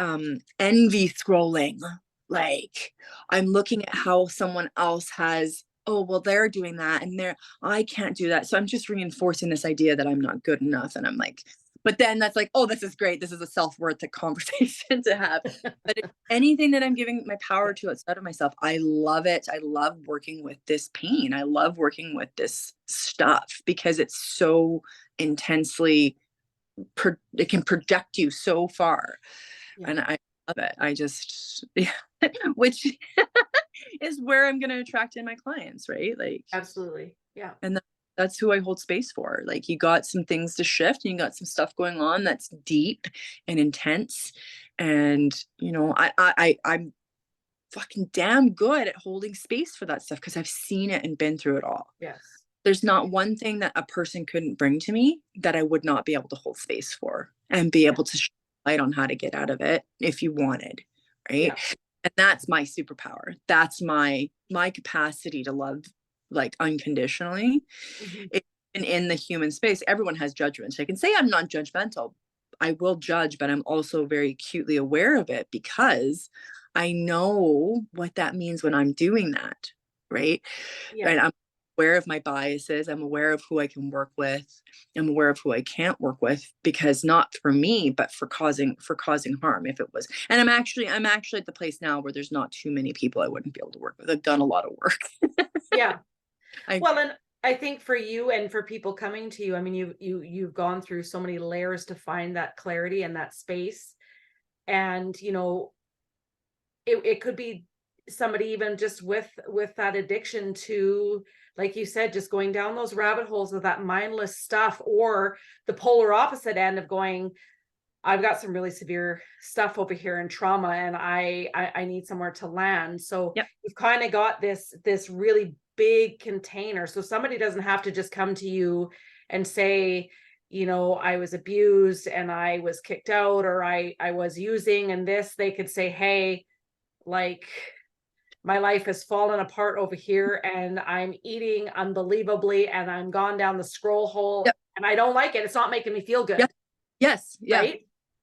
envy scrolling. Like I'm looking at how someone else has, oh well, they're doing that, and I can't do that, so I'm just reinforcing this idea that I'm not good enough. And I'm like, but then that's like, oh, this is great, this is a self-worth conversation to have. But anything that I'm giving my power to outside of myself, I love it. I love working with this pain. I love working with this stuff, because it's so intensely it can project you so far. Yeah. And I love it. I just which is where I'm going to attract in my clients, right? Like, Absolutely. Yeah. and that's who I hold space for. Like, you got some things to shift, and you got some stuff going on that's deep and intense. And I'm fucking damn good at holding space for that stuff, because I've seen it and been through it all. Yes. There's not one thing that a person couldn't bring to me that I would not be able to hold space for, and be able to shed light on how to get out of it if you wanted, right? Yeah. And that's my superpower. That's my capacity to love, like, unconditionally. Mhm. And in the human space, everyone has judgments. I can say I'm not judgmental. I will judge, but I'm also very acutely aware of it, because I know what that means when I'm doing that, right? Yeah. And I'm aware of my biases. I'm aware of who I can work with. I'm aware of who I can't work with, because not for me, but for causing harm if it was. And I'm actually at the place now where there's not too many people I wouldn't be able to work with. I've done a lot of work. Yeah. I Well, and I think for you and for people coming to you, I mean, you've gone through so many layers to find that clarity and that space. And, it could be somebody even just with that addiction to, like you said, just going down those rabbit holes of that mindless stuff, or the polar opposite end of going, I've got some really severe stuff over here in trauma, and I need somewhere to land. So Yep. you've kind of got this really big container. So somebody doesn't have to just come to you and say, I was abused and I was kicked out, or I was using and this. They could say, hey, like, my life has fallen apart over here, and I'm eating unbelievably, and I'm gone down the scroll hole, Yep. and I don't like it. It's not making me feel good. Yep. Yes. Yeah.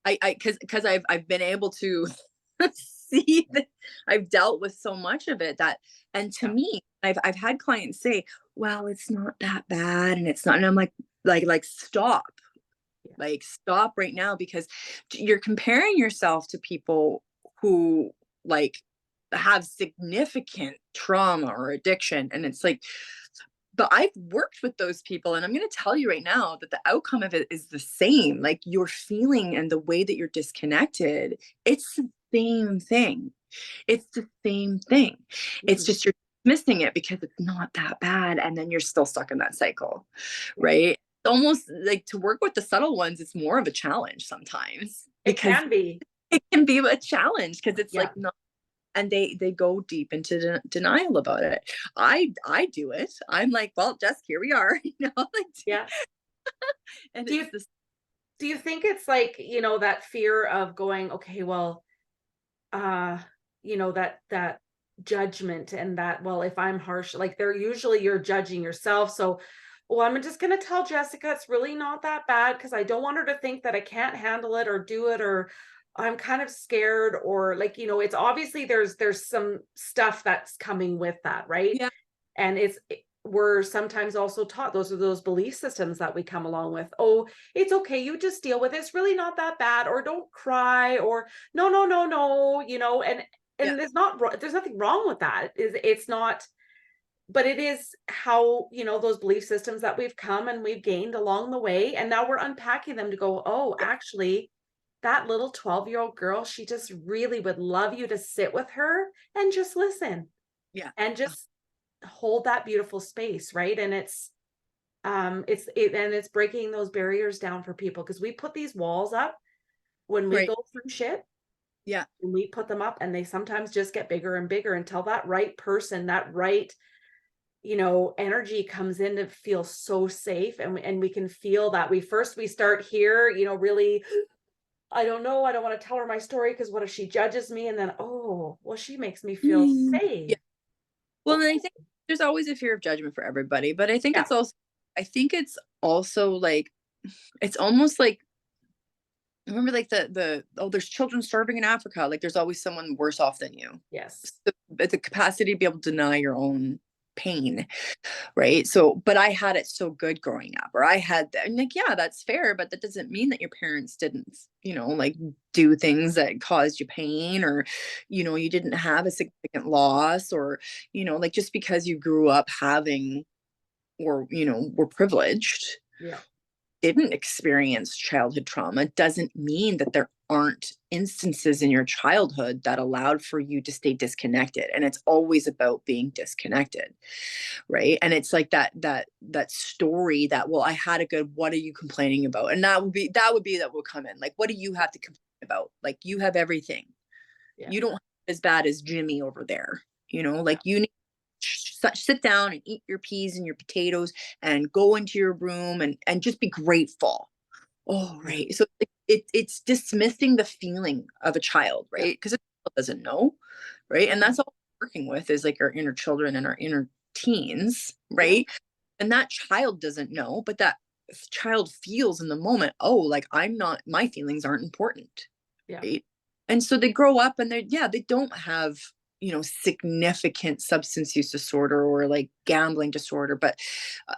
Right. Because I've been able to see that I've dealt with so much of it, that, and to Yeah. me, I've had clients say, well, it's not that bad, and it's not, and I'm like stop. Yeah. Like, stop right now, because you're comparing yourself to people who, like, have significant trauma or addiction. And it's like, but I've worked with those people, and I'm going to tell you right now that the outcome of it is the same. Like, your feeling and the way that you're disconnected, it's the same thing. It's the same thing. It's Mhm. just you're missing it because it's not that bad, and then you're still stuck in that cycle, Yeah. right? Almost like, to work with the subtle ones, it's more of a challenge sometimes, It because can be. it can be a challenge, because it's Yeah. like not, and they go deep into denial about it. I do it. I'm like, well, Jess, here we are, like, Yeah. and Do it's you this. do you think it's like, that fear of going, okay, well, uh, that judgment, and that, well, if I'm harsh, like, they're usually, you're judging yourself. So, well, I'm just going to tell Jessica it's really not that bad, because I don't want her to think that I can't handle it or do it, or I'm kind of scared, or, like, it's obviously there's some stuff that's coming with that, right? Yeah. And we're sometimes also taught, those are those belief systems that we come along with. Oh, it's okay, you just deal with it, it's really not that bad, or don't cry, or no, no, no, no, and Yeah. there's nothing wrong with that. It's not, but it is how, those belief systems, that we've come and we've gained along the way, and now we're unpacking them to go, oh, actually, Yeah. it's okay, you just deal with it, it's really not that bad. And there's not there's nothing wrong with that. It's not, but it is how, those belief systems that we've come and we've gained along the way, and now we're unpacking them to go, oh, actually, that little 12-year-old girl, she just really would love you to sit with her and just listen Yeah. and just hold that beautiful space, right? And it's breaking those barriers down for people, because we put these walls up when we Right. go through shit, Yeah. and we put them up, and they sometimes just get bigger and bigger until that right person, that right, energy comes in to feel so safe. And we can feel that we start here, really, I don't know, I don't want to tell her my story because what if she judges me? And then, oh, well, she makes me feel Yeah. safe. Well, and I think there's always a fear of judgment for everybody, but Yeah. I think it's also like, it's almost like, remember like oh, there's children starving in Africa. Like there's always someone worse off than you. Yes. So, the capacity to be able to deny your own pain, right? So, but I had it so good growing up, or I had that. And like, yeah, that's fair, but that doesn't mean that your parents didn't, like do things that caused you pain, or, you didn't have a significant loss, or, like just because you grew up having, or, were privileged, Yeah. didn't experience childhood trauma doesn't mean that there aren't instances in your childhood that allowed for you to stay disconnected. And it's always about being disconnected, right? And it's like that story that, well, I had a good, what are you complaining about? And that will come in like, what do you have to complain about? Like, you have everything. Yeah. You don't have it as bad as Jimmy over there. Yeah. Like, you need to sit down and eat your peas and your potatoes and go into your room and just be grateful. Oh, Yeah. right. So it's dismissing the feeling of a child, Yeah. right? Because a child doesn't know, right? And that's all we're working with is like our inner children and our inner teens, Yeah. right? And that child doesn't know, but that child feels in the moment, oh, like my feelings aren't important, Yeah. right? And so they grow up and they don't have, significant substance use disorder or like gambling disorder, but uh,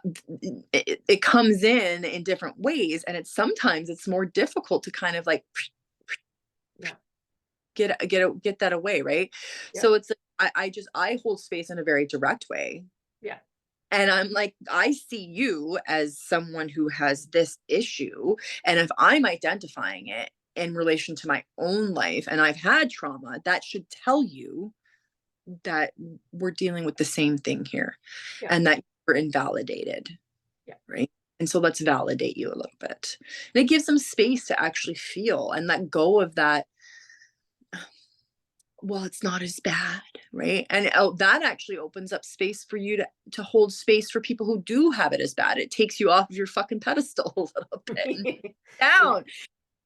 it comes in different ways. And sometimes it's more difficult to kind of like Yeah. get that away. Right. Yeah. So it's like, I hold space in a very direct way. Yeah. And I'm like, I see you as someone who has this issue. And if I'm identifying it in relation to my own life and I've had trauma, that should tell you that we're dealing with the same thing here, Yeah. and that you're invalidated. Yeah. Right. And so let's validate you a little bit. And it gives them space to actually feel and let go of that. Well, it's not as bad, right? And that actually opens up space for you to hold space for people who do have it as bad. It takes you off of your fucking pedestal a little bit and Yeah. down.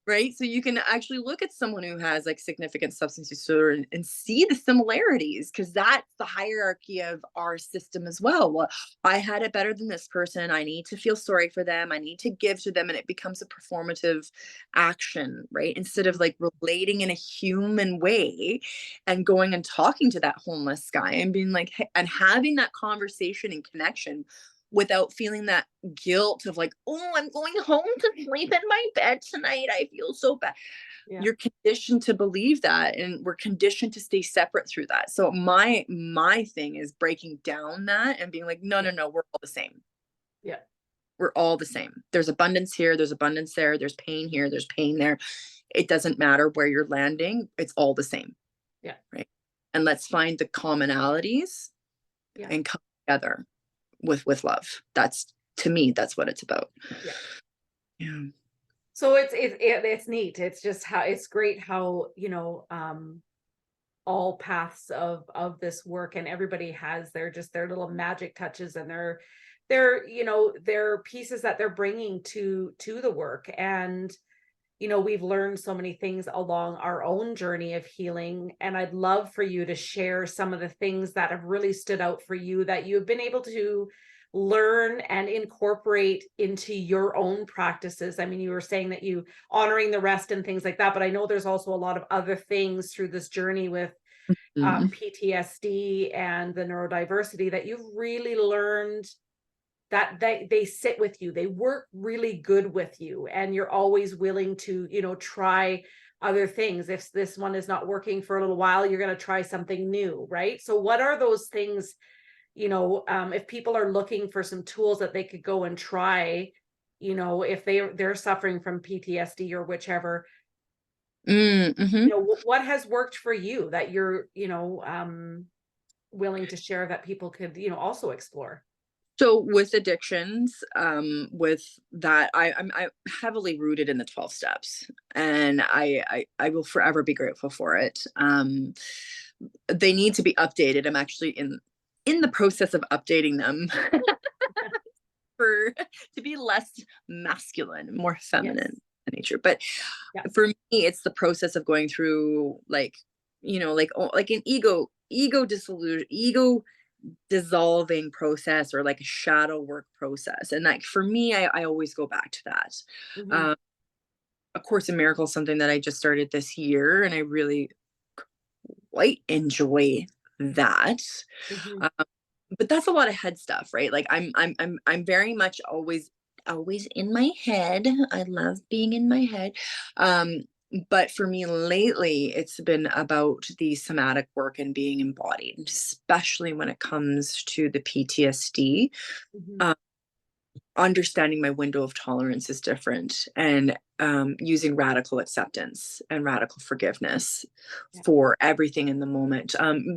Right. So you can actually look at someone who has like significant substance disorder and see the similarities, because that's the hierarchy of our system as well. Well, I had it better than this person. I need to feel sorry for them. I need to give to them. And it becomes a performative action, right? Instead of like relating in a human way and going and talking to that homeless guy and being like, hey, and having that conversation and connection without feeling that guilt of like, oh, I'm going home to sleep in my bed tonight. I feel so bad. Yeah. You're conditioned to believe that, and we're conditioned to stay separate through that. So my thing is breaking down that and being like, no, no, no, we're all the same. Yeah. We're all the same. There's abundance here, there's abundance there, there's pain here, there's pain there. It doesn't matter where you're landing, it's all the same. Yeah. Right. And let's find the commonalities Yeah. and come together with love. That's, to me, that's what it's about. Yeah. Yeah. So it's neat. It's just how it's great how, all paths of this work, and everybody has their little magic touches and their pieces that they're bringing to the work. And we've learned so many things along our own journey of healing, and I'd love for you to share some of the things that have really stood out for you that you've been able to learn and incorporate into your own practices. I mean, you were saying that you honoring the rest and things like that, but I know there's also a lot of other things through this journey with Mhm. PTSD and the neurodiversity that you've really learned that they sit with you, they work really good with you, and you're always willing to try other things. If this one is not working for a little while, you're going to try something new, right? So what are those things, if people are looking for some tools that they could go and try, if they're suffering from PTSD or whichever, Mm-hmm. What has worked for you that you're, willing to share that people could, also explore? So with addictions, with that, I'm heavily rooted in the 12 steps, and I will forever be grateful for it. They need to be updated. I'm actually in the process of updating them for to be less masculine, more Yes. feminine in nature. But Yes. for me, it's the process of going through like, like an ego dissolving process, or like a shadow work process. And like for me, I always go back to that. Hmm. Um, A Course in Miracles, something that I just started this year, and I really quite enjoy that. Hmm. Um, but that's a lot of head stuff, right? Like I'm very much always in my head. I love being in my head. Um, but for me lately, it's been about the somatic work and being embodied, especially when it comes to the PTSD. Hmm. Um, Understanding my window of tolerance is different, and using radical acceptance and radical forgiveness Yeah. for everything in the moment.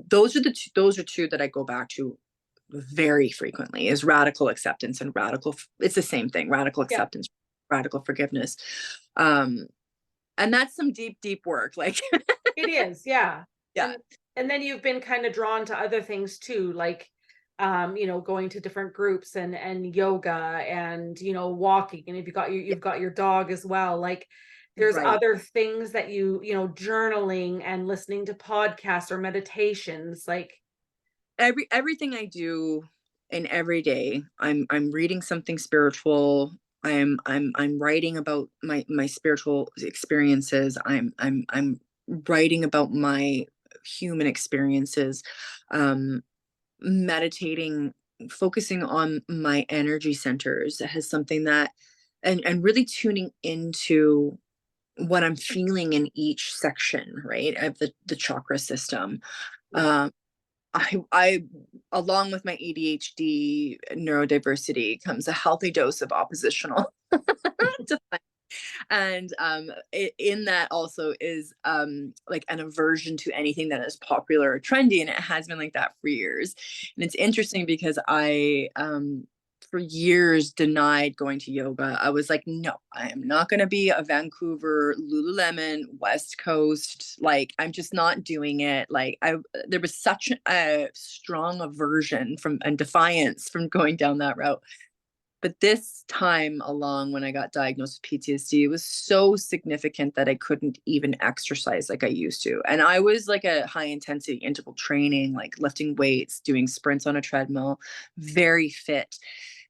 Those are two that I go back to very frequently, is radical acceptance and it's the same thing, radical Yeah. acceptance, radical forgiveness. um and that's some deep work, like. It is, yeah. Yeah, And then you've been kind of drawn to other things too, like going to different groups and yoga and walking. And if yeah, you've got your dog as well. Like there's right. other things that journaling and listening to podcasts or meditations, like Everything I do in every day, I'm reading something spiritual. I'm writing about my spiritual experiences. I'm writing about my human experiences. um Meditating, focusing on my energy centers has something that, and really tuning into what I'm feeling in each section, right, of the chakra system. yeah. um I along with my ADHD neurodiversity comes a healthy dose of oppositional defiance. And in that also is like an aversion to anything that is popular or trendy, and it has been like that for years. And it's interesting because I for years denied going to yoga. I was like, no, I am not going to be a Vancouver Lululemon West Coast, like I'm just not doing it. Like I there was such a strong aversion from and defiance from going down that route. But this time along, when I got diagnosed with PTSD, it was so significant that I couldn't even exercise like I used to. And I was like a high intensity interval training, like lifting weights, doing sprints on a treadmill, very fit.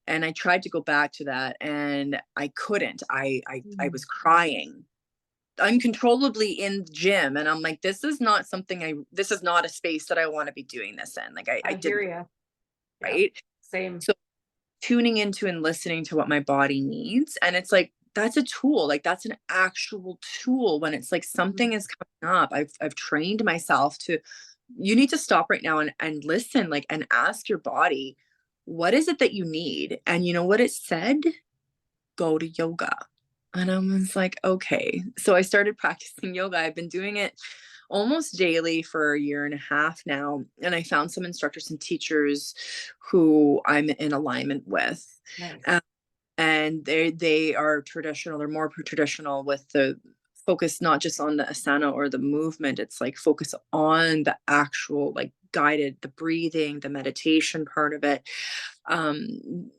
And I tried to go back to that, and I couldn't. I Mhm. was crying uncontrollably in the gym, and I'm like, this is not a space that I want to be doing this in. Like I I hear didn't, you. Yeah. right? Same. So tuning into and listening to what my body needs. And it's like, that's a tool. Like that's an actual tool. When it's like Mhm. something is coming up, I've trained myself to, you need to stop right now and listen, like, and ask your body, what is it that you need? And you know what it said? Go to yoga. And I was like, okay. So I started practicing yoga. I've been doing it almost daily for a year and a half now. And I found some instructors and teachers who I'm in alignment with. Nice. Um, and they are traditional, they're more traditional with the focus not just on the asana or the movement. It's like focus on the actual, like, guided, the breathing, the meditation part of it. um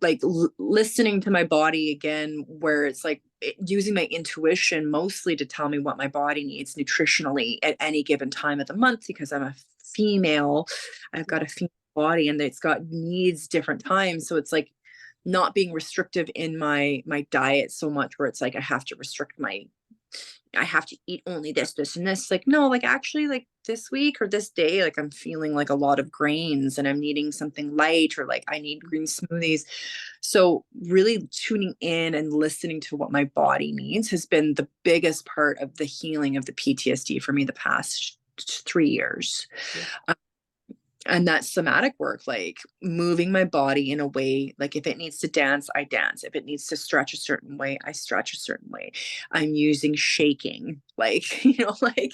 like listening to my body again, where it's like using my intuition mostly to tell me what my body needs nutritionally at any given time of the month, because I'm a female. I've got a female body, and it's got needs different times. So it's like not being restrictive in my diet so much, where it's like I have to eat only this, and this. Like, no, like actually, like this week or this day, like I'm feeling like a lot of grains and I'm needing something light, or like I need green smoothies. So, really tuning in and listening to what my body needs has been the biggest part of the healing of the PTSD for me the past 3 years. Yeah. and that somatic work, like moving my body in a way, like if it needs to dance, I dance. If it needs to stretch a certain way, I stretch a certain way. I'm using shaking, like, like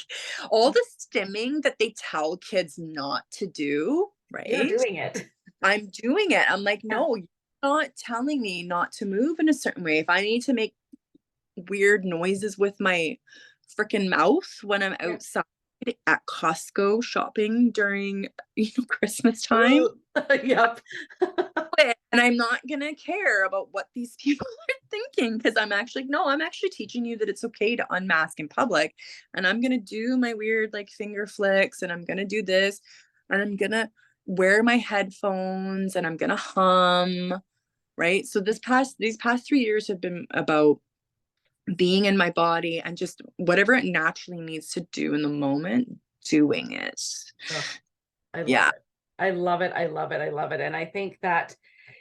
all the stimming that they tell kids not to do, You're right? doing it. I'm doing it. I'm like, Yeah. no, you're not telling me not to move in a certain way. If I need to make weird noises with my freaking mouth when I'm Yeah. outside at Costco shopping during, Christmas time. Yep. And I'm not gonna care about what these people are thinking, because I'm actually teaching you that it's okay to unmask in public. And I'm gonna do my weird like finger flicks, and I'm gonna do this, and I'm gonna wear my headphones, and I'm gonna hum, right? So these past 3 years have been about being in my body and just whatever it naturally needs to do in the moment, doing it. Ugh, I love Yeah. it. I love it. I love it. I love it. And I think that,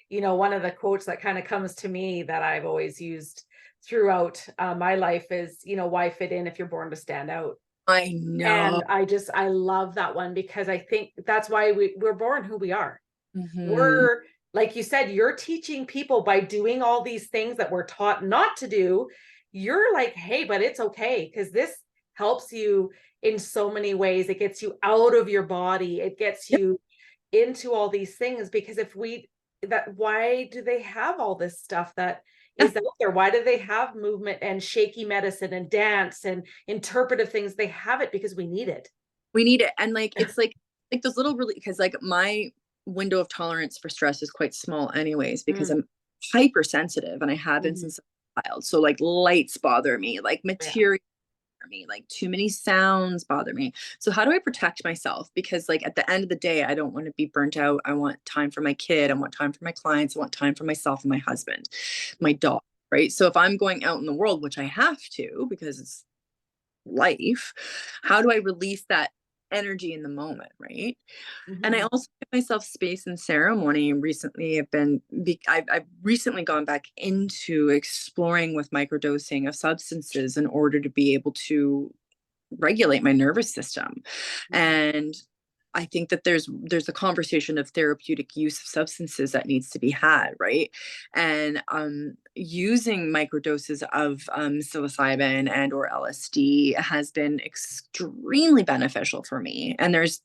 one of the quotes that kind of comes to me that I've always used throughout my life is, why fit in if you're born to stand out? I know. And I love that one, because I think that's why we're born who we are. Mhm. We're, like you said, you're teaching people by doing all these things that we're taught not to do. You're like, hey, but it's okay, because this helps you in so many ways. It gets you out of your body, it gets you into all these things. Because why do they have all this stuff that Yeah, is out there? Why do they have movement and shaky medicine and dance and interpretive things? They have it because we need it. we need it. And like it's like those little really, because like my window of tolerance for stress is quite small anyways, because Mm, I'm hypersensitive and I have been mhm. since a child. So like lights bother me, like Yeah. material bother me, like too many sounds bother me. So how do I protect myself? Because like at the end of the day, I don't want to be burnt out. I want time for my kid. I want time for my clients. I want time for myself and my husband, my dog. Right. So if I'm going out in the world, which I have to because it's life, how do I release that energy in the moment? Right. And I Mhm. also give myself space and ceremony. Recently, I've recently gone back into exploring with microdosing of substances in order to be able to regulate my nervous system. Mhm. And I think that there's a conversation of therapeutic use of substances that needs to be had, right? And using microdoses of psilocybin and or LSD has been extremely beneficial for me. And there's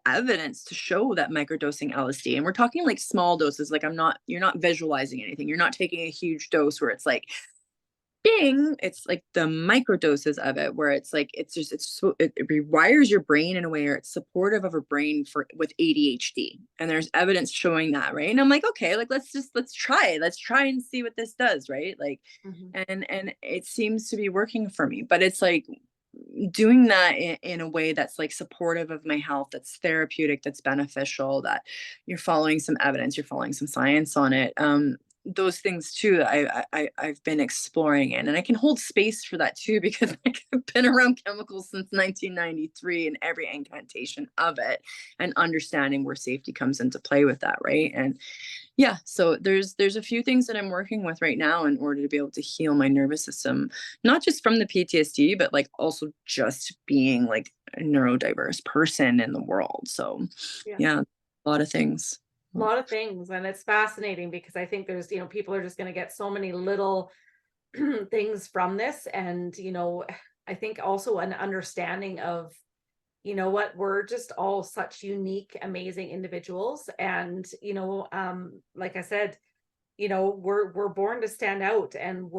evidence to show that microdosing LSD, and we're talking like small doses, like you're not visualizing anything. You're not taking a huge dose where it's like ding, it's like the micro doses of it where it's like it rewires your brain in a way, or it's supportive of a brain for with ADHD, and there's evidence showing that, right? And I'm like, okay, like let's try and see what this does, right? Like, Mhm. and it seems to be working for me, but it's like doing that in a way that's like supportive of my health, that's therapeutic, that's beneficial, that you're following some evidence, you're following some science on it. Those things too, I've been exploring in, and I can hold space for that too, because like, I've been around chemicals since 1993 and every incantation of it, and understanding where safety comes into play with that, right? And yeah, so there's a few things that I'm working with right now in order to be able to heal my nervous system, not just from the PTSD, but like also just being like a neurodiverse person in the world. So Yeah. yeah, a lot of things. A lot of things. And it's fascinating because I think there's, people are just going to get so many little things from this. And, I think also an understanding of, what, we're just all such unique, amazing individuals. And, like I said, we're born to stand out. And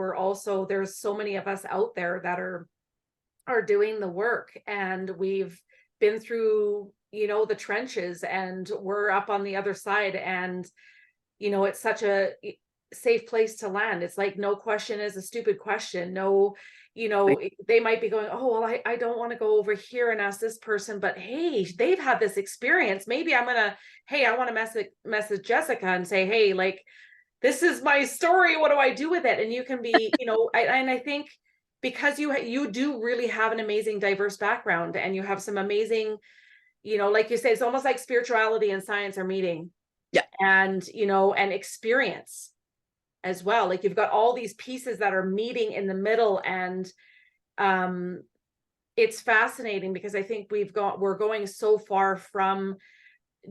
there's so many of us out there that are doing the work, and we've been through, the trenches, and we're up on the other side. And it's such a safe place to land. It's like no question is a stupid question. No, Like, they might be going, oh, well, I don't want to go over here and ask this person, but hey, they've had this experience. Maybe hey, I want to message Jessica and say, hey, like, this is my story. What do I do with it? And you can be, and I think because you do really have an amazing diverse background, and you have some amazing, like you say, it's almost like spirituality and science are meeting, yeah, and and experience as well. Like you've got all these pieces that are meeting in the middle. And um it's fascinating because I think we're going so far from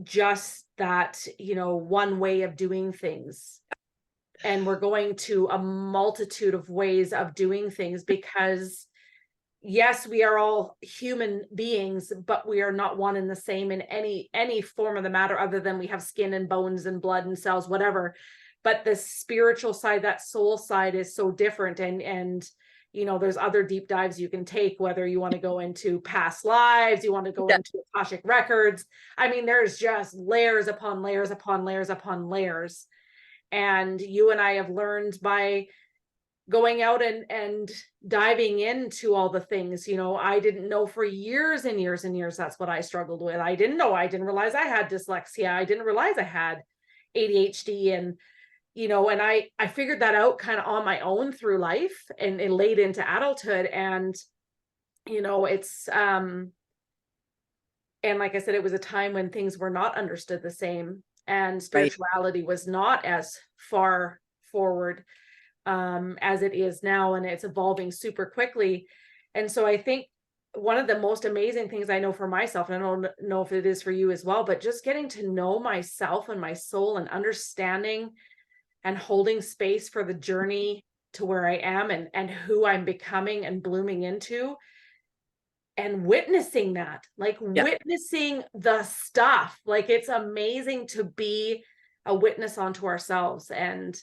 just that, one way of doing things. And we're going to a multitude of ways of doing things because yes, we are all human beings, but we are not one and the same in any form of the matter, other than we have skin and bones and blood and cells, whatever. But the spiritual side, that soul side, is so different. And there's other deep dives you can take, whether you want to go into past lives, you want to go Yeah. into Akashic records. I mean, there's just layers upon layers upon layers upon layers. And you and I have learned by going out and diving into all the things. I didn't know for years and years and years that's what I struggled with. I didn't realize I had dyslexia. I didn't realize I had ADHD. And I figured that out kind of on my own through life and late into adulthood. And it's and like I said, it was a time when things were not understood the same, and spirituality was not as far forward as it is now, and it's evolving super quickly. And so I think one of the most amazing things I know for myself, and I don't know if it is for you as well, but just getting to know myself and my soul and understanding and holding space for the journey to where I am and who I'm becoming and blooming into, and witnessing that, like witnessing the stuff. Like, it's amazing to be a witness onto ourselves and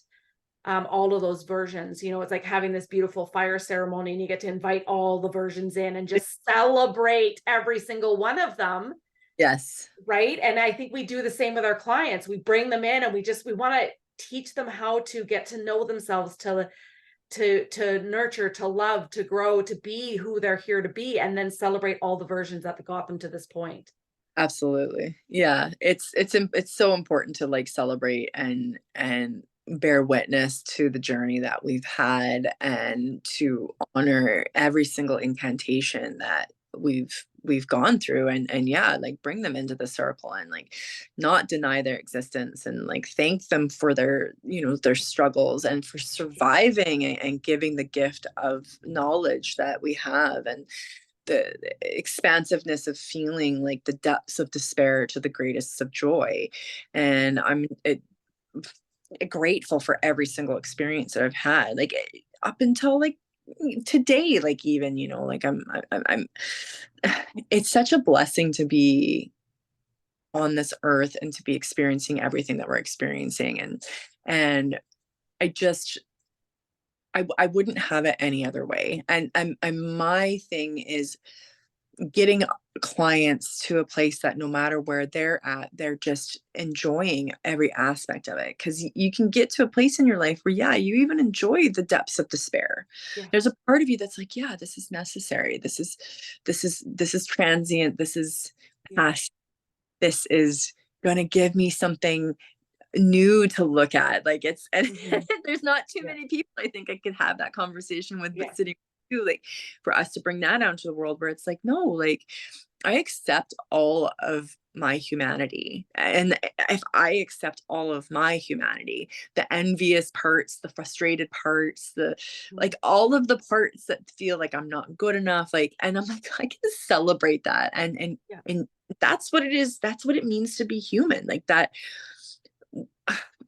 all of those versions. It's like having this beautiful fire ceremony, and you get to invite all the versions in and just celebrate every single one of them. Yes. Right. And I think we do the same with our clients. We bring them in and we want to teach them how to get to know themselves, to nurture, to love, to grow, to be who they're here to be, and then celebrate all the versions that got them to this point. Absolutely. Yeah. It's so important to like celebrate and bear witness to the journey that we've had, and to honor every single incantation that we've gone through, and yeah, like bring them into the circle, and like not deny their existence, and like thank them for their their struggles, and for surviving, and giving the gift of knowledge that we have, and the expansiveness of feeling, like the depths of despair to the greatest of joy. And I'm grateful for every single experience that I've had, like up until like today, like even like I'm it's such a blessing to be on this earth and to be experiencing everything that we're experiencing, and I just I wouldn't have it any other way. And my thing is getting clients to a place that no matter where they're at, they're just enjoying every aspect of it. Because you can get to a place in your life where, yeah, you even enjoy the depths of despair. Yeah. There's a part of you that's like, yeah, this is necessary. This is transient. This is past. This is going to give me something new to look at. Like it's, and there's not too many people I think I could have that conversation with, but sitting with you, like for us to bring that out to the world where it's like, no, like I accept all of my humanity. And if I accept all of my humanity, the envious parts, the frustrated parts, the like all of the parts that feel like I'm not good enough, like, and I'm like, I can celebrate that. And that's what it is. That's what it means to be human. Like that.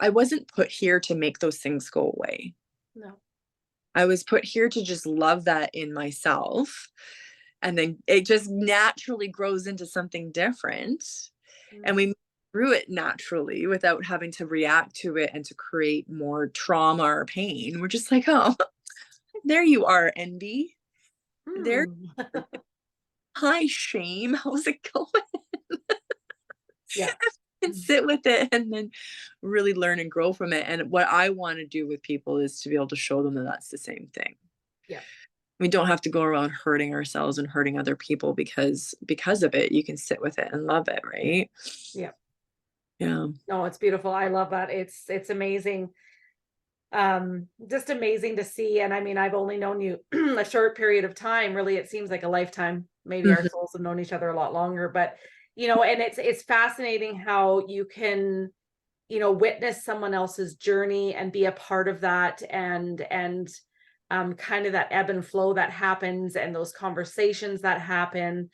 I wasn't put here to make those things go away. No. I was put here to just love that in myself. And then it just naturally grows into something different. And we move through it naturally without having to react to it and to create more trauma or pain. We're just like, oh, there you are, envy. There. Hi, shame. How's it going? And sit with it and then really learn and grow from it. And what I want to do with people is to be able to show them that that's the same thing. We don't have to go around hurting ourselves and hurting other people because of it. You can sit with it and love it, right? Yeah. No, it's beautiful. I love that. It's amazing. Just amazing to see. And I mean, I've only known you a short period of time. Really, it seems like a lifetime. Maybe our souls have known each other a lot longer, but and it's fascinating how you can, witness someone else's journey and be a part of that, and kind of that ebb and flow that happens, and those conversations that happen.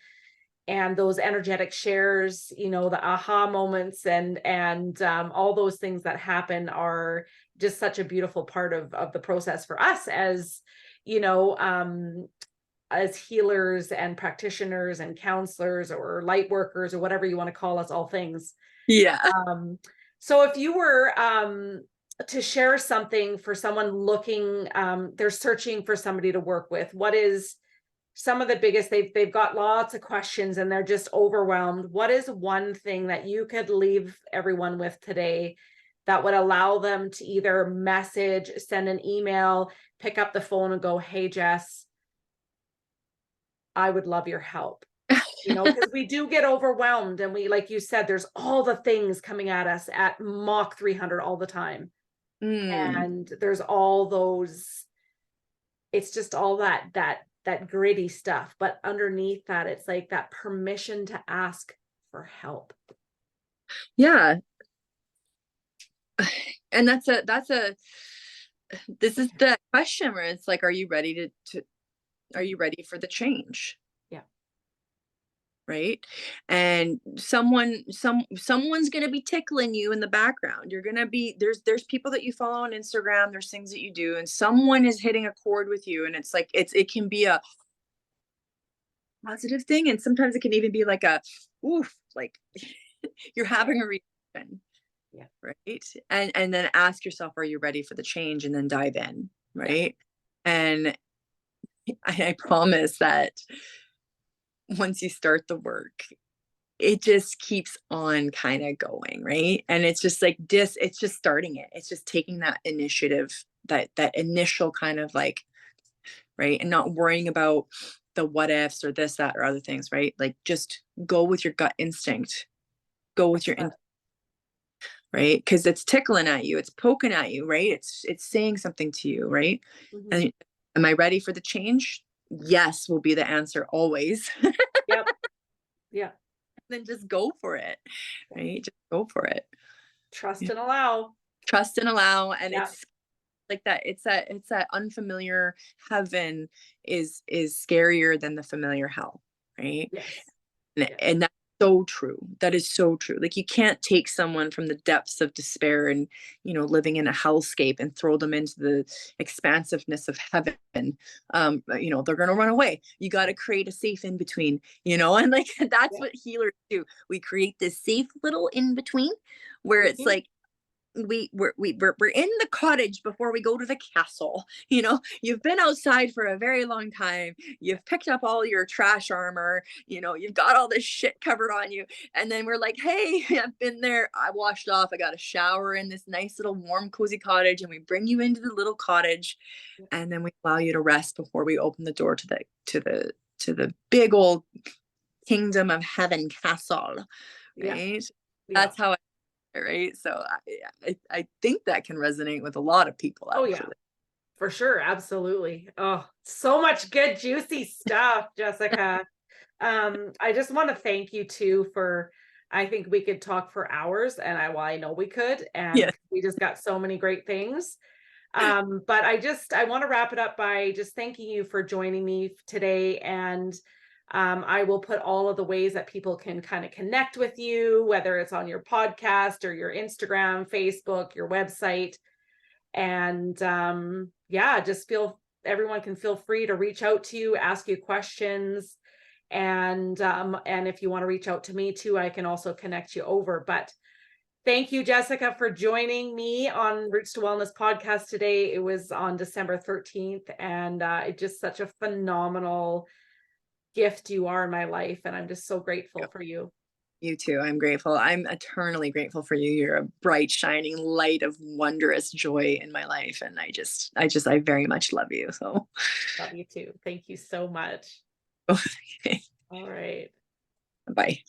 and those energetic shares, you know, the aha moments and all those things that happen are just such a beautiful part of the process for us as, you know, as healers and practitioners and counselors or light workers or whatever you want to call us, all things. Yeah. So if you were to share something for someone looking, they're searching for somebody to work with, what is some of the biggest, they've got lots of questions and they're just overwhelmed. What is one thing that you could leave everyone with today that would allow them to either message, send an email, pick up the phone and go, hey, Jess, I would love your help. You know, because we do get overwhelmed and we, like you said, there's all the things coming at us at Mach 300 all the time. And there's all those, it's just all that gritty stuff. But underneath that, it's like that permission to ask for help. Yeah. And this is the question where it's like, are you ready are you ready for the change? Yeah. Right. And someone's going to be tickling you in the background. You're going to be, there's people that you follow on Instagram, there's things that you do, and someone is hitting a chord with you. And it's like, it can be a positive thing. And sometimes it can even be like a, oof, like you're having a reaction. Yeah. Right. And then ask yourself, are you ready for the change? And then dive in. Right. Yeah. And I promise that once you start the work, it just keeps on kind of going. Right. And it's just like this, it's just starting it. It's just taking that initiative, that initial kind of like, right. And not worrying about the what ifs or this, that, or other things. Right. Like just go with your gut instinct, go with your right? Because it's tickling at you, it's poking at you, right? It's saying something to you, right? Mm-hmm. And am I ready for the change? Yes, will be the answer always. Yep. Yeah. Then just go for it, right? Just go for it. Trust and allow. Trust and allow. And it's like that. It's that unfamiliar heaven is scarier than the familiar hell, right? Yes. And that's so true. That is so true. Like you can't take someone from the depths of despair and, you know, living in a hellscape and throw them into the expansiveness of heaven. You know, they're going to run away. You got to create a safe in between, you know, and like that's what healers do. We create this safe little in between where it's like, we're in the cottage before we go to the castle. You know, you've been outside for a very long time, you've picked up all your trash armor, you know, you've got all this shit covered on you, and then we're like, hey, I've been there, I washed off, I got a shower in this nice little warm cozy cottage, and we bring you into the little cottage, and then we allow you to rest before we open the door to the big old kingdom of heaven castle, right? That's how right. So I think that can resonate with a lot of people, actually. Oh yeah, for sure. Absolutely. Oh, so much good juicy stuff, Jessica. I just want to thank you too for, I think we could talk for hours, and I know we could, and we just got so many great things. But I want to wrap it up by just thanking you for joining me today. And I will put all of the ways that people can kind of connect with you, whether it's on your podcast or your Instagram, Facebook, your website. And just everyone can feel free to reach out to you, ask you questions. And if you want to reach out to me too, I can also connect you over. But thank you, Jessica, for joining me on Roots to Wellness podcast today. It was on December 13th, and it's just such a phenomenal gift you are in my life, and I'm just so grateful for you. You too. I'm grateful. I'm eternally grateful for you. You're a bright, shining light of wondrous joy in my life, and I very much love you. So love you too. Thank you so much. Okay. All right. Bye.